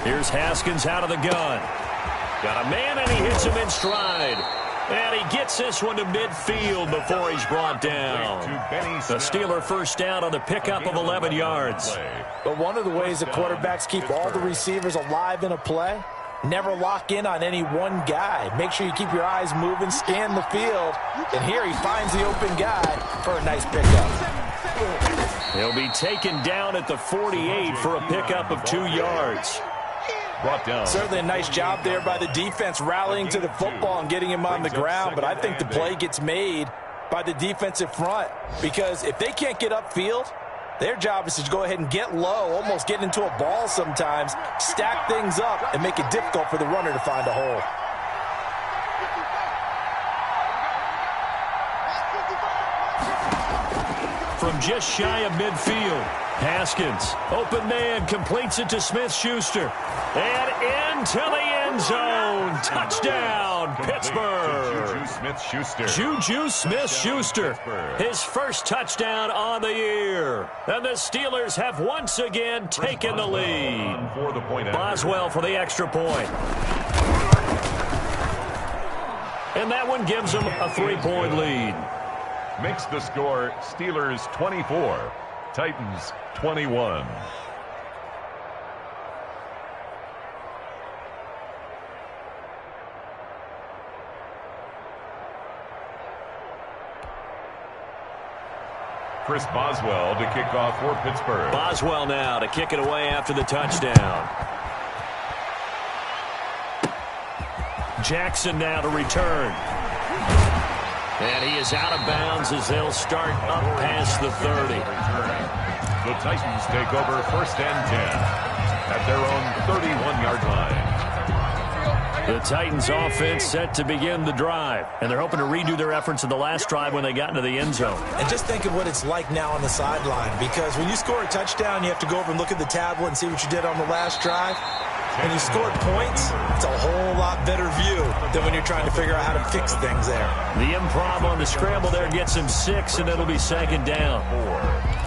Here's Haskins out of the gun. Got a man, and he hits him in stride. And he gets this one to midfield before he's brought down. The Steeler first down on the pickup of 11 yards. But one of the ways the quarterbacks keep all the receivers alive in a play, never lock in on any one guy. Make sure you keep your eyes moving, scan the field. And here he finds the open guy for a nice pickup. He'll be taken down at the 48 for a pickup of 2 yards. Certainly a nice job there by the defense rallying to the football and getting him on the ground, but I think the play gets made by the defensive front, because if they can't get upfield, their job is to go ahead and get low, almost get into a ball sometimes, stack things up, and make it difficult for the runner to find a hole. From just shy of midfield, Haskins, open man, completes it to Smith-Schuster. And into the end zone. Touchdown, Pittsburgh. Juju Smith-Schuster, his first touchdown on the year. And the Steelers have once again taken the lead. Boswell for the extra point. And that one gives them a 3-point lead. Makes the score Steelers 24, Titans 21. Chris Boswell to kick off for Pittsburgh. Boswell now to kick it away after the touchdown. Jackson now to return. And he is out of bounds as they'll start up past the 30. The Titans take over 1st and 10 at their own 31-yard line. The Titans offense set to begin the drive, and they're hoping to redo their efforts in the last drive when they got into the end zone. And just think of what it's like now on the sideline, because when you score a touchdown, you have to go over and look at the tablet and see what you did on the last drive. When you scored points, it's a whole lot better view than when you're trying to figure out how to fix things there. The improv on the scramble there gets him 6, and it'll be 2nd down. 4.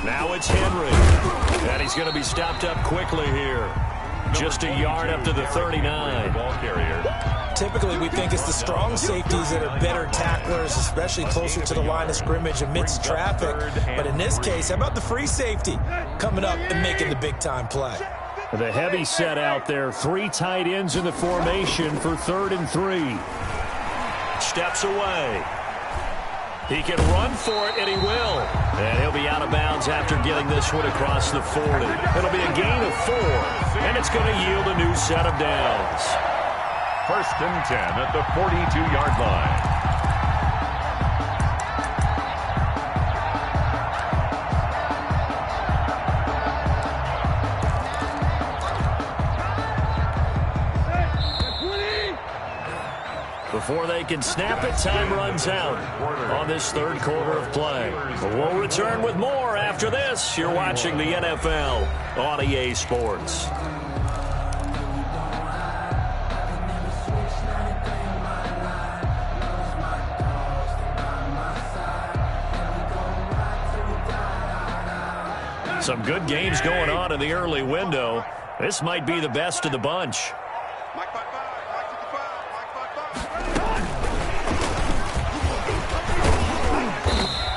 Now it's Henry. And he's going to be stopped up quickly here. Just a yard up to the 39. Ball carrier. Typically, we think it's the strong safeties that are better tacklers, especially closer to the line of scrimmage amidst traffic. But in this case, how about the free safety coming up and making the big-time play? The heavy set out there. 3 tight ends in the formation for 3rd and 3. Steps away. He can run for it, and he will. And he'll be out of bounds after getting this one across the 40. It'll be a gain of 4, and it's going to yield a new set of downs. 1st and 10 at the 42-yard line. Before they can snap it, time runs out on this 3rd quarter of play. But we'll return with more after this. You're watching the NFL on EA Sports. Some good games going on in the early window. This might be the best of the bunch.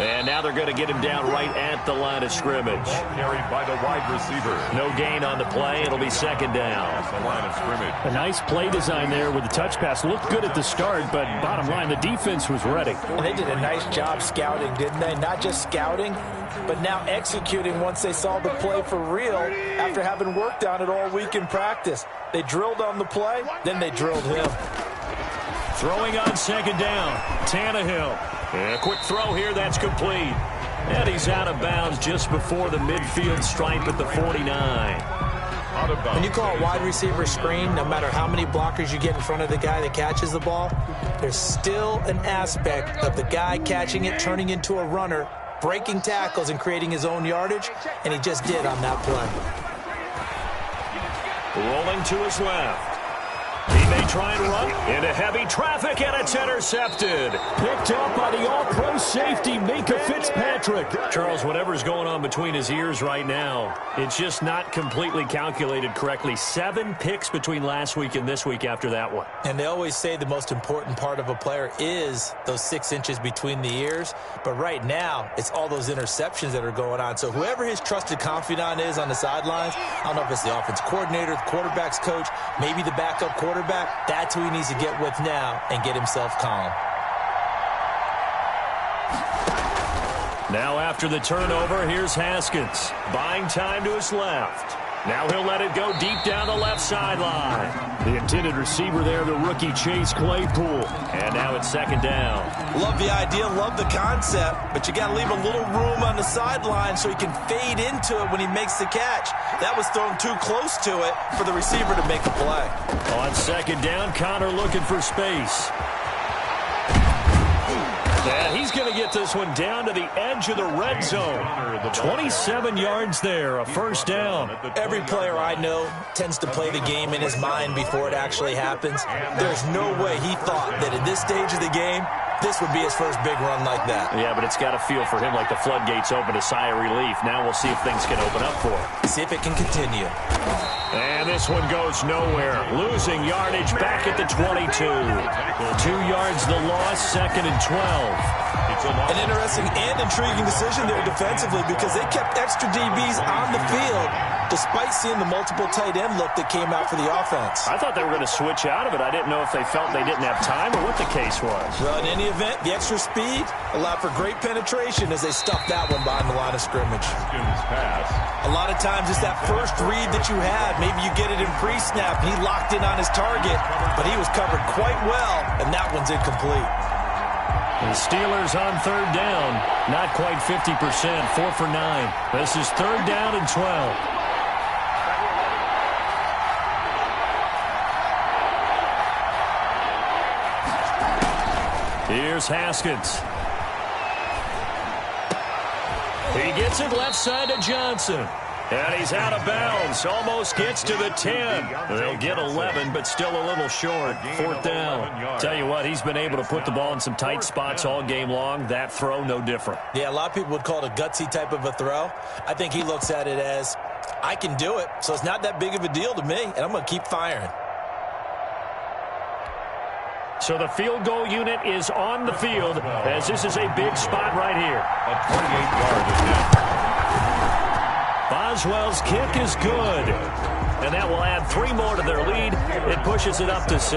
And now they're going to get him down right at the line of scrimmage. Carried by the wide receiver. No gain on the play. It'll be 2nd down. The line of scrimmage. A nice play design there with the touch pass. Looked good at the start, but bottom line, the defense was ready. And they did a nice job scouting, didn't they? Not just scouting, but now executing once they saw the play for real after having worked on it all week in practice. They drilled on the play, then they drilled him. Throwing on 2nd down. Tannehill. And a quick throw here, that's complete. And he's out of bounds just before the midfield stripe at the 49. When you call a wide receiver screen, no matter how many blockers you get in front of the guy that catches the ball, there's still an aspect of the guy catching it, turning into a runner, breaking tackles and creating his own yardage, and he just did on that play. Rolling to his left. He may try and run into heavy traffic, and it's intercepted. Picked up by the all-pro safety, Minka Fitzpatrick. Charles, whatever's going on between his ears right now, it's just not completely calculated correctly. 7 picks between last week and this week after that one. And they always say the most important part of a player is those 6 inches between the ears. But right now, it's all those interceptions that are going on. So whoever his trusted confidant is on the sidelines, I don't know if it's the offense coordinator, the quarterback's coach, maybe the backup quarterback, that's who he needs to get with now and get himself calm. Now after the turnover, here's Haskins. Buying time to his left. Now he'll let it go deep down the left sideline. The intended receiver there, the rookie Chase Claypool. And now it's 2nd down. Love the idea, love the concept, but you got to leave a little room on the sideline so he can fade into it when he makes the catch. That was thrown too close to it for the receiver to make the play. On 2nd down, Connor looking for space. And he's going to get this one down to the edge of the red zone. 27 yards there, a 1st down. Every player I know tends to play the game in his mind before it actually happens. There's no way he thought that at this stage of the game, this would be his first big run like that. Yeah, but it's got to feel for him like the floodgates open, a sigh of relief. Now we'll see if things can open up for him. See if it can continue. And this one goes nowhere. Losing yardage back at the 22. 2 yards the loss, 2nd and 12. An interesting and intriguing decision there defensively because they kept extra DBs on the field despite seeing the multiple tight end look that came out for the offense. I thought they were going to switch out of it. I didn't know if they felt they didn't have time or what the case was. Well, in any event, the extra speed allowed for great penetration as they stuffed that one behind the line of scrimmage. A lot of times it's that first read that you had. Maybe you get it in pre-snap. He locked in on his target, but he was covered quite well, and that one's incomplete. The Steelers on 3rd down. Not quite 50%. 4 for 9. This is 3rd down and 12. Here's Haskins. He gets it left side to Johnson. And he's out of bounds. Almost gets to the 10. They'll get 11, but still a little short. 4th down. Tell you what, he's been able to put the ball in some tight spots all game long. That throw, no different. Yeah, a lot of people would call it a gutsy type of a throw. I think he looks at it as, I can do it, so it's not that big of a deal to me, and I'm going to keep firing. So the field goal unit is on the field as this is a big spot right here. A 28-yard attempt. Boswell's kick is good. And that will add 3 more to their lead. It pushes it up to 6.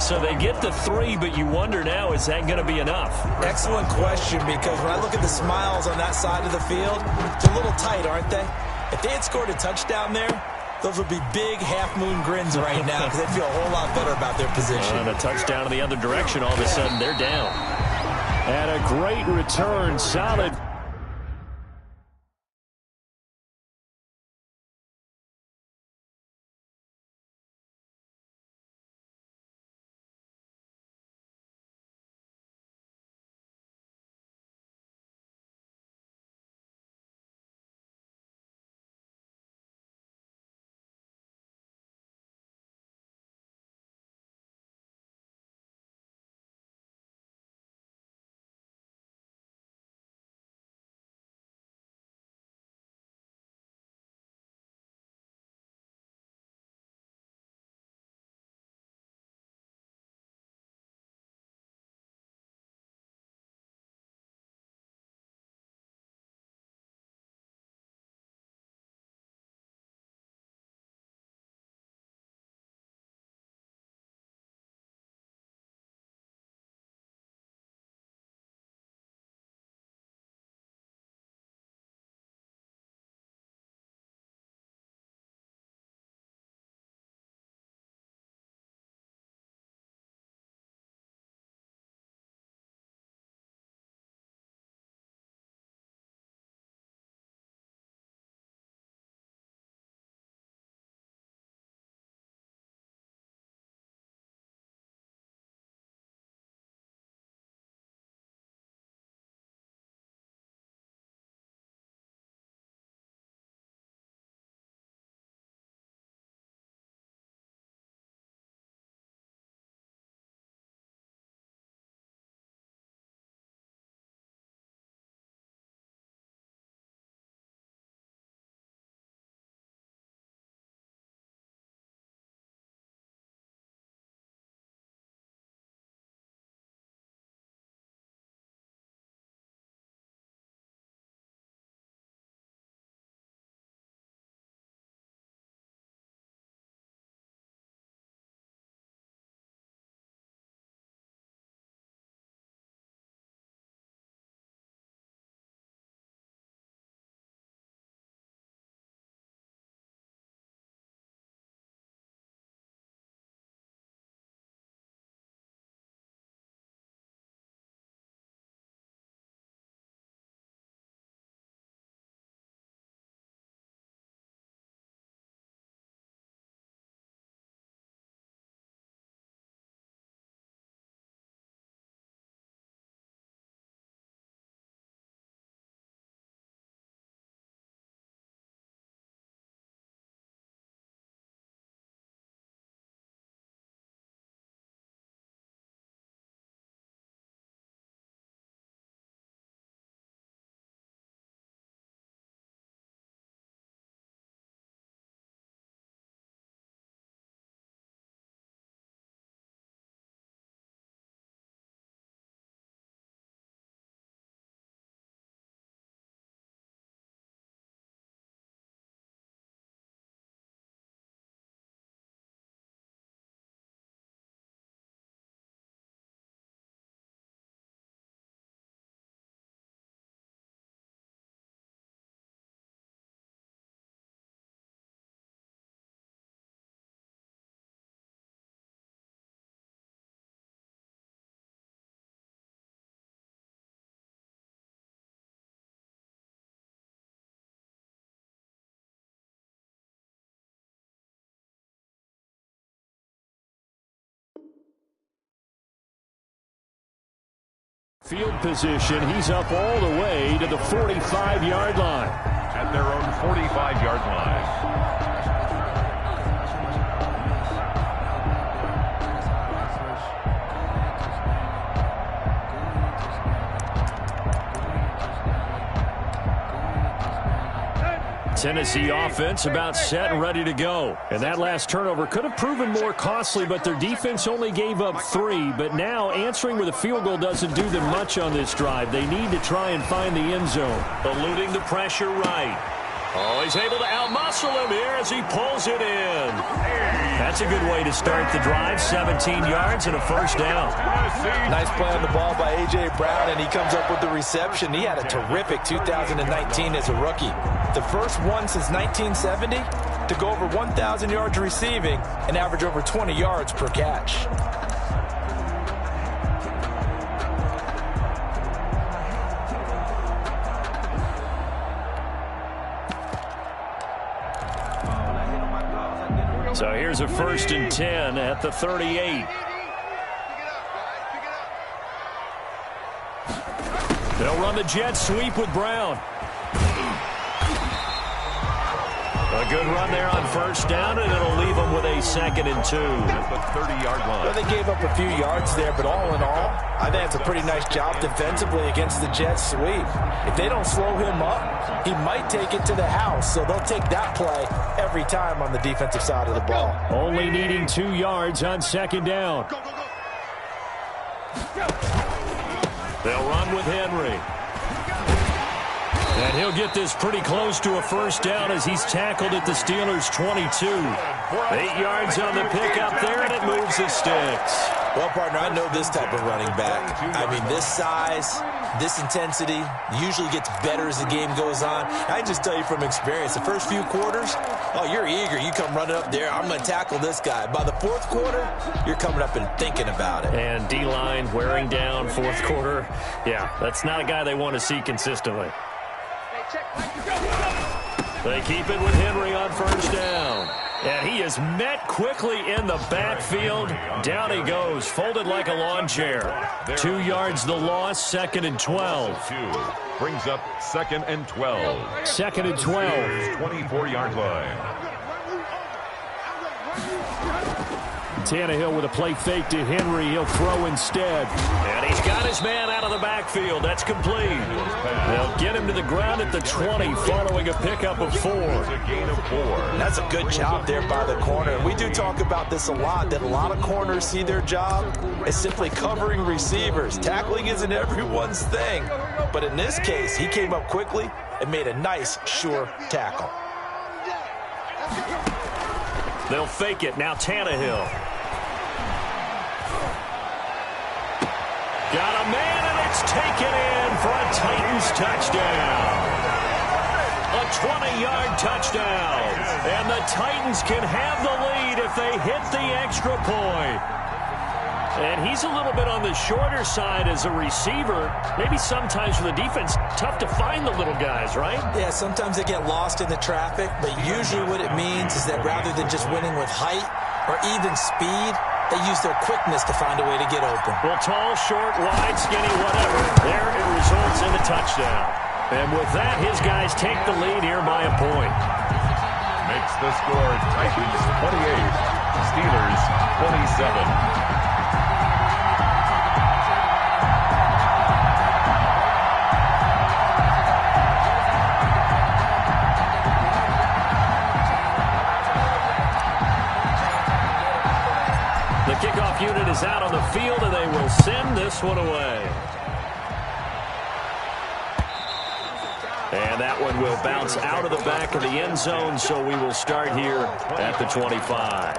So they get the 3, but you wonder now, is that going to be enough? Excellent question, because when I look at the smiles on that side of the field, they're a little tight, aren't they? If they had scored a touchdown there, those would be big half-moon grins right now because they feel a whole lot better about their position. And a touchdown in the other direction, all of a sudden they're down. And a great return, solid. Field position, he's up all the way to the 45-yard line. At their own 45-yard line. Tennessee offense about set and ready to go. And that last turnover could have proven more costly, but their defense only gave up 3. But now answering with a field goal doesn't do them much on this drive. They need to try and find the end zone. Eluding the pressure right. Oh, he's able to outmuscle him here as he pulls it in. That's a good way to start the drive. 17 yards and a first down. Nice play on the ball by A.J. Brown, and he comes up with the reception. He had a terrific 2019 as a rookie. The first one since 1970 to go over 1,000 yards receiving and average over 20 yards per catch. So here's a 1st and 10 at the 38. They'll run the jet sweep with Brown. A good run there on 1st down, and it'll leave them with a 2nd and 2. At the 30-yard line. Well, they gave up a few yards there, but all in all, I think it's a pretty nice job defensively against the jet sweep. If they don't slow him up, he might take it to the house, so they'll take that play every time on the defensive side of the ball. Only needing 2 yards on 2nd down. They'll run with Henry. And he'll get this pretty close to a 1st down as he's tackled at the Steelers' 22. 8 yards on the pickup there, and it moves the sticks. Well, partner, I know this type of running back. I mean, this size, this intensity usually gets better as the game goes on. I just tell you from experience, the first few quarters, oh, you're eager. You come running up there, I'm going to tackle this guy. By the 4th quarter, you're coming up and thinking about it. And D-line wearing down 4th quarter. Yeah, that's not a guy they want to see consistently. They keep it with Henry on 1st down. And he is met quickly in the backfield. Down he goes, folded like a lawn chair. 2 yards the loss, 2nd and 12. Brings up 2nd and 12. 2nd and 12. 24-yard line. Tannehill with a play fake to Henry. He'll throw instead. And he's got his man out of the backfield. That's complete. They'll get him to the ground at the 20 following a pickup of 4. A gain of 4. That's a good job there by the corner. And we do talk about this a lot, that a lot of corners see their job as simply covering receivers. Tackling isn't everyone's thing. But in this case, he came up quickly and made a nice, sure tackle. They'll fake it. Now Tannehill. Got a man, and it's taken in for a Titans touchdown. A 20-yard touchdown. And the Titans can have the lead if they hit the extra point. And he's a little bit on the shorter side as a receiver. Maybe sometimes for the defense, tough to find the little guys, right? Yeah, sometimes they get lost in the traffic, but usually what it means is that rather than just winning with height or even speed, they use their quickness to find a way to get open. Well, tall, short, wide, skinny, whatever. There it results in a touchdown. And with that, his guys take the lead here by a point. Makes the score Titans 28, Steelers 27. The kickoff unit is out on the field, and they will send this one away. And that one will bounce out of the back of the end zone, so we will start here at the 25.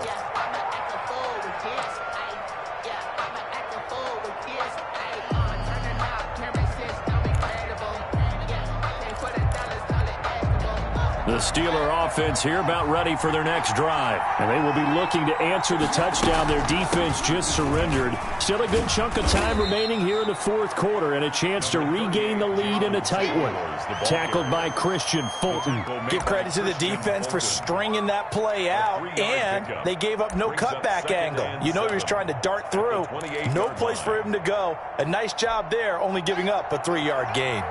The Steeler offense here about ready for their next drive. And they will be looking to answer the touchdown their defense just surrendered. Still a good chunk of time remaining here in the fourth quarter and a chance to regain the lead in a tight one. Tackled by Christian Fulton. Give credit to the defense for stringing that play out, and they gave up no cutback angle. You know he was trying to dart through. No place for him to go. A nice job there, only giving up a 3-yard gain.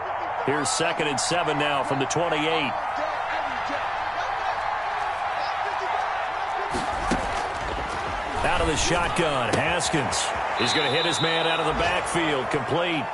Here's 2nd and 7 now from the 28. Out of the shotgun, Haskins. He's going to hit his man out of the backfield, complete.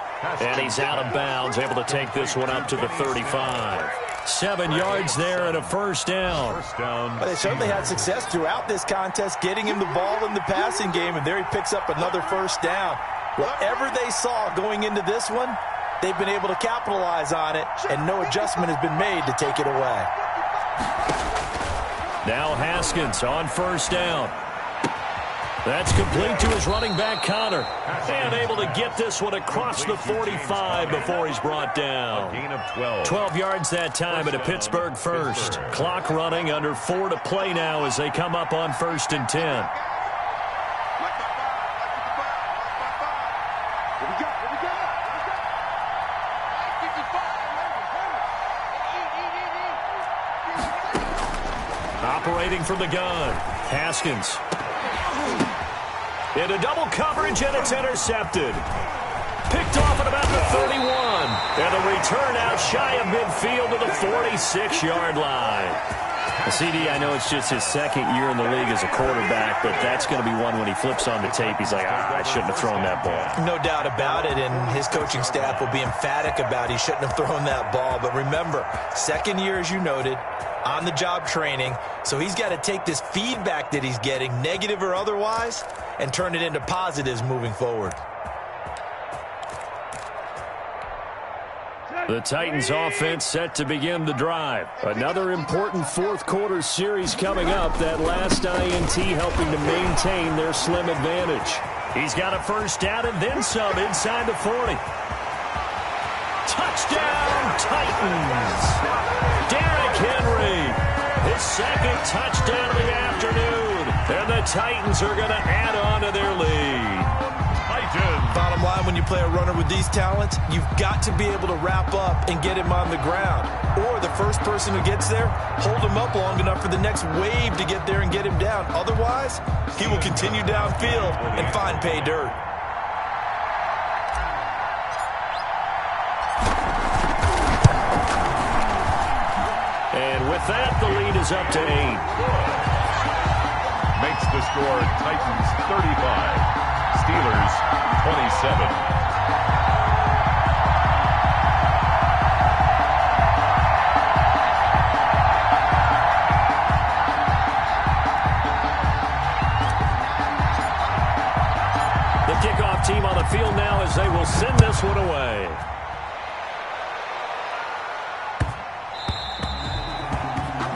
And he's out of bounds, able to take this one up to the 35. 7 yards there and a first down. But they certainly had success throughout this contest, getting him the ball in the passing game, and there he picks up another first down. Whatever they saw going into this one, they've been able to capitalize on it, and no adjustment has been made to take it away. Now Haskins on first down. That's complete to his running back, Connor. And able to get this one across the 45 before he's brought down. A gain of 12. 12 yards that time at a Pittsburgh first. Clock running, under 4 to play now as they come up on 1st and 10. Operating from the gun, Haskins. Into double coverage, and it's intercepted. Picked off at about the 31. And the return out shy of midfield to the 46-yard line. CD, I know it's just his 2nd year in the league as a quarterback, but that's going to be one when he flips on the tape. He's like, I shouldn't have thrown that ball. No doubt about it, and his coaching staff will be emphatic about he shouldn't have thrown that ball. But remember, 2nd year, as you noted, on-the-job training, so he's got to take this feedback that he's getting, negative or otherwise, and turn it into positives moving forward. The Titans offense set to begin the drive. Another important fourth quarter series coming up. That last INT helping to maintain their slim advantage. He's got a first down and then some inside the 40. Touchdown, Titans! Derrick Henry, his 2nd touchdown of the afternoon. And the Titans are going to add on to their lead. Bottom line, when you play a runner with these talents, you've got to be able to wrap up and get him on the ground. Or the first person who gets there, hold him up long enough for the next wave to get there and get him down. Otherwise, he will continue downfield and find pay dirt. And with that, the lead is up to 8. Makes the score Titans 35. Steelers 27. The kickoff team on the field now as they will send this one away.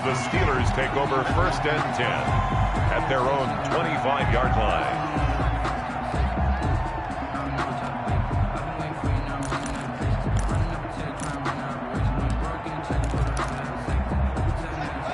The Steelers take over 1st and 10 at their own 25-yard line.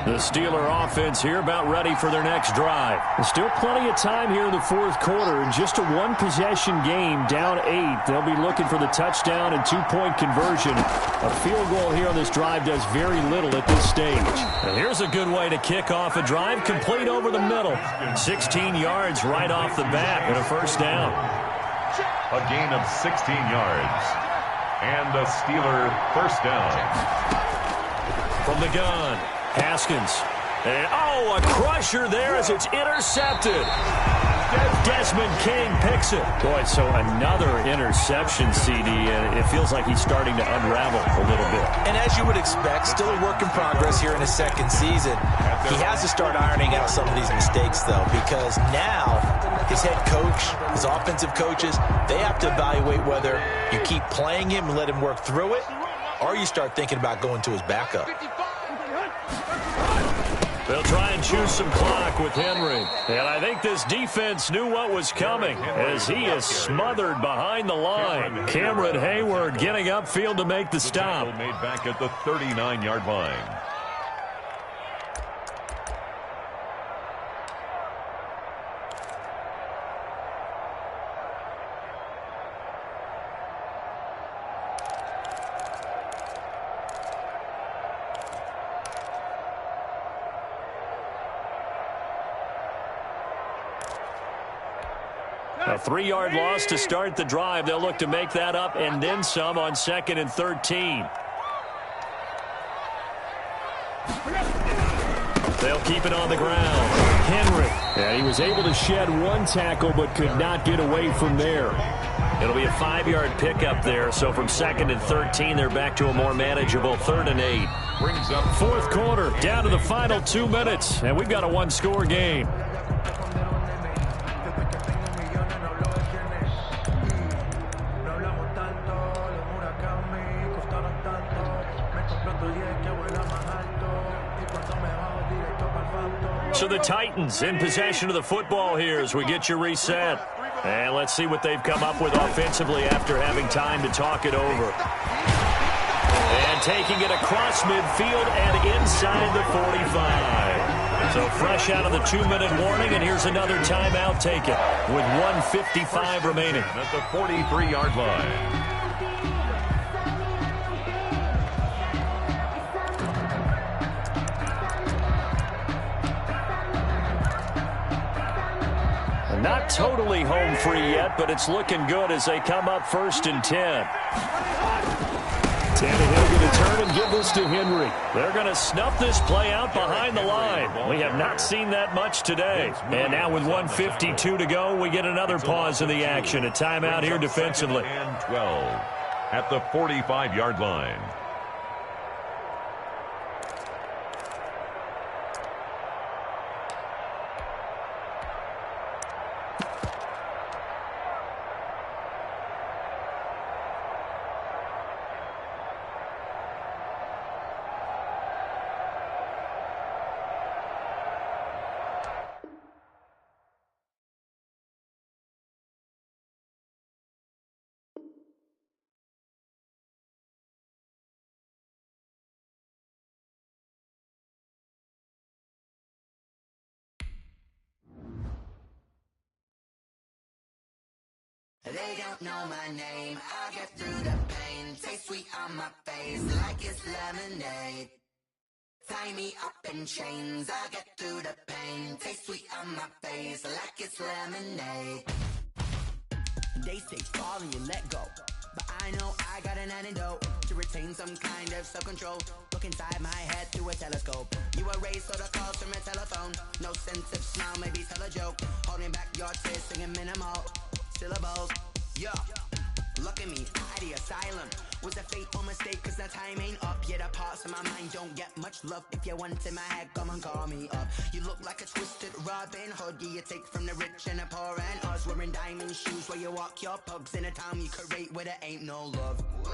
The Steeler offense here about ready for their next drive. There's still plenty of time here in the fourth quarter. In just a one-possession game, down 8. They'll be looking for the touchdown and 2-point conversion. A field goal here on this drive does very little at this stage. And here's a good way to kick off a drive, complete over the middle. 16 yards right off the bat and a first down. A gain of 16 yards. And a Steeler first down. From the gun, Haskins. And, a crusher there as it's intercepted. Desmond King picks it. Boy, so another interception, CD, and it feels like he's starting to unravel a little bit. And as you would expect, still a work in progress here in his 2nd season. He has to start ironing out some of these mistakes, though, because now his head coach, his offensive coaches, they have to evaluate whether you keep playing him and let him work through it, or you start thinking about going to his backup. They'll try and choose some clock with Henry. And I think this defense knew what was coming as he is smothered behind the line. Cameron Hayward getting upfield to make the stop. Made back at the 39-yard line. A 3-yard loss to start the drive. They'll look to make that up and then some on 2nd and 13. They'll keep it on the ground. Henry. And he was able to shed one tackle but could not get away from there. It'll be a 5-yard pickup there. So from 2nd and 13, they're back to a more manageable 3rd and 8. Brings up 4th quarter, down to the final 2 minutes. And we've got a 1-score game. So the Titans in possession of the football here as we get you reset. And let's see what they've come up with offensively after having time to talk it over. And taking it across midfield and inside the 45. So fresh out of the 2-minute warning, and here's another timeout taken with 1:55 remaining. At the 43-yard line. Not totally home free yet, but it's looking good as they come up 1st and 10. Tannehill going to turn and give this to Henry. They're going to snuff this play out behind the line. We have not seen that much today. And now with 1:52 to go, we get another pause in the action. A timeout here defensively. And 12 at the 45-yard line. They don't know my name, I get through the pain. Taste sweet on my face like it's lemonade. Tie me up in chains, I get through the pain. Taste sweet on my face like it's lemonade. They say fall and you let go, but I know I got an antidote to retain some kind of self-control. Look inside my head through a telescope. You erase all the calls from a telephone. No sense of smile, maybe tell a joke. Holding back your tears, singing minimal syllables. Yeah, look at me, at the asylum. Was a fateful mistake cause the time ain't up. Yet the parts of my mind don't get much love. If you want in my head, come and call me up. You look like a twisted Robin Hood. Yeah, you take from the rich and the poor and us. Wearing diamond shoes where you walk your pugs in a town you create where there ain't no love. Where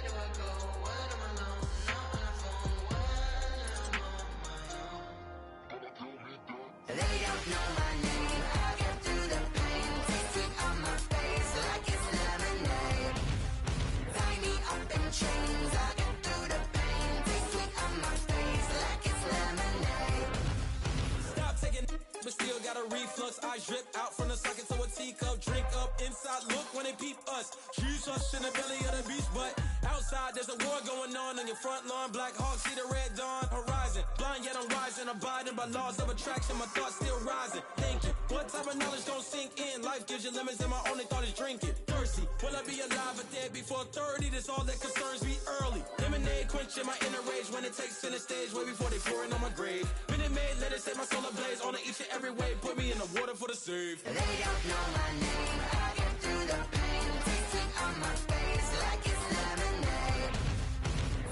do I go when I'm alone? Not on the phone when I'm on my own. They don't know my name, I get through the pain. Taste sweet on my face like it's lemonade. Tie me up in chains, I get through the pain. Taste sweet on my face like it's lemonade. Stop taking but still got a reflux. I drip out from the socket to a teacup. Drink up inside, look when they peep us. Choose us in the belly of the beach, but outside there's a war going on your front lawn. Black Hawk, see the red dawn horizon. Blind yet I'm rising, abiding by laws of attraction. My thoughts still rising. Thinking, what type of knowledge don't sink in? Life gives you limits and my only thought is drinking. Thirsty, will I be alive or dead before 30? That's all that concerns me early. Lemonade quenching my inner rage when it takes center stage. Way before they pouring on my grave. Minute Maid, let it set my soul ablaze. On each and every way, put me in the water for the save. They don't know my name, I get through the pain. Taste sweet on my face like it's lemonade.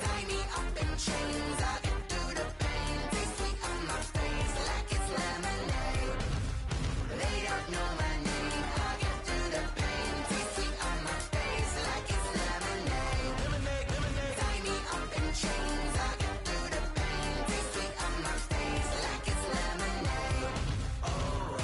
Tie me up in chains, I get through the pain. Taste sweet on my face like it's lemonade. They don't know my name, I get through the pain. Taste sweet on my face like it's lemonade. Tie me up in chains, I get through the pain. Taste sweet on my face like it's lemonade. Oh,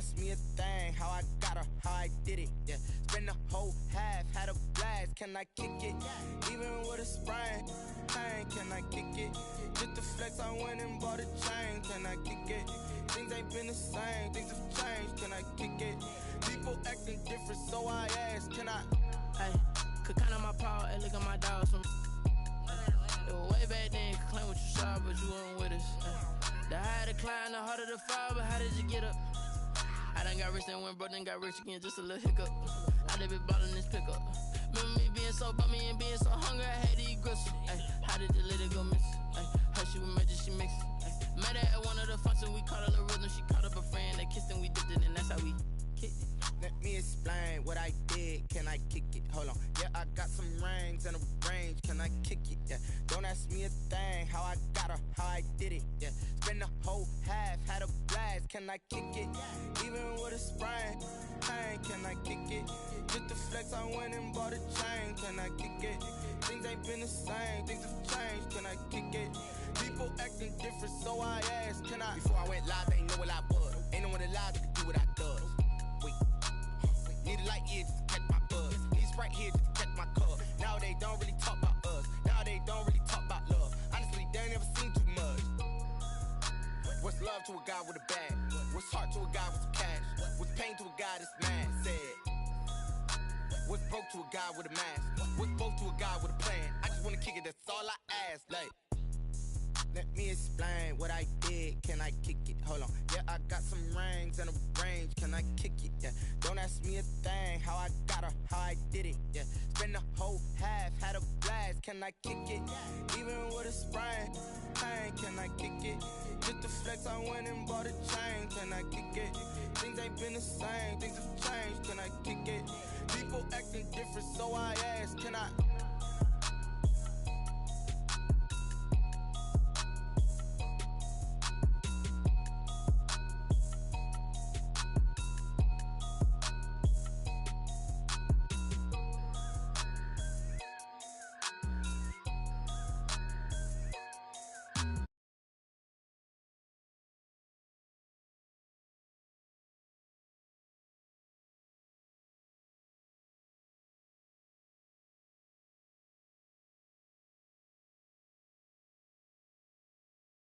ask me a thing, how I got her, how I did it, yeah. Spend the whole half, had a blast, can I kick it? Even with a sprain, pain, can I kick it? Just the flex, I went and bought a chain, can I kick it? Things ain't been the same, things have changed, can I kick it? People acting different, so I ask, can I? Hey, could count on my power, and look at my dogs from. It was way back then, could claim what you saw, but you weren't with us. The higher the climb, the harder the fall, but how did you get up? I done got rich and went broke, then got rich again, just a little hiccup. I done been ballin' this pickup. Remember me being so bummy and being so hungry, I had to eat gristle. Ay, how did the lady go miss? Ay, her she was magic, she mixed. Met her at one of the functions, we caught her the rhythm, she caught up a friend, they kissed and we dipped it, and that's how we kicked it. Let me explain what I did, can I kick it? Hold on, yeah, I got some rings and a range, can I kick it? Yeah, don't ask me a thing, how I got her, how I did it? Yeah, spend the whole half, had a blast, can I kick it? Even with a sprain, pain, can I kick it? Just the flex, I went and bought a chain, can I kick it? Things ain't been the same, things have changed, can I kick it? People acting different, so I ask, can I? Before I went live, they ain't know what I was. Ain't no one alive that could do what I does. Wait, need a light here just to catch my buzz. Need Sprite here just to catch my cup. Now they don't really talk about us. Now they don't really talk about love. Honestly, they ain't never seen too much. What's love to a guy with a bag? What's heart to a guy with some cash? What's pain to a guy that's mad? Said. What's broke to a guy with a mask? What's both to a guy with a plan? I just wanna kick it, that's all I ask. Like, let me explain what I did, can I kick it? Hold on, yeah, I got some rings and a range, can I kick it? Yeah, don't ask me a thing, how I got her, how I did it? Yeah, spend the whole half, had a blast, can I kick it? Even with a sprain, pain, can I kick it? Just the flex, I went and bought a chain, can I kick it? Things ain't been the same, things have changed, can I kick it? People acting different, so I ask, can I?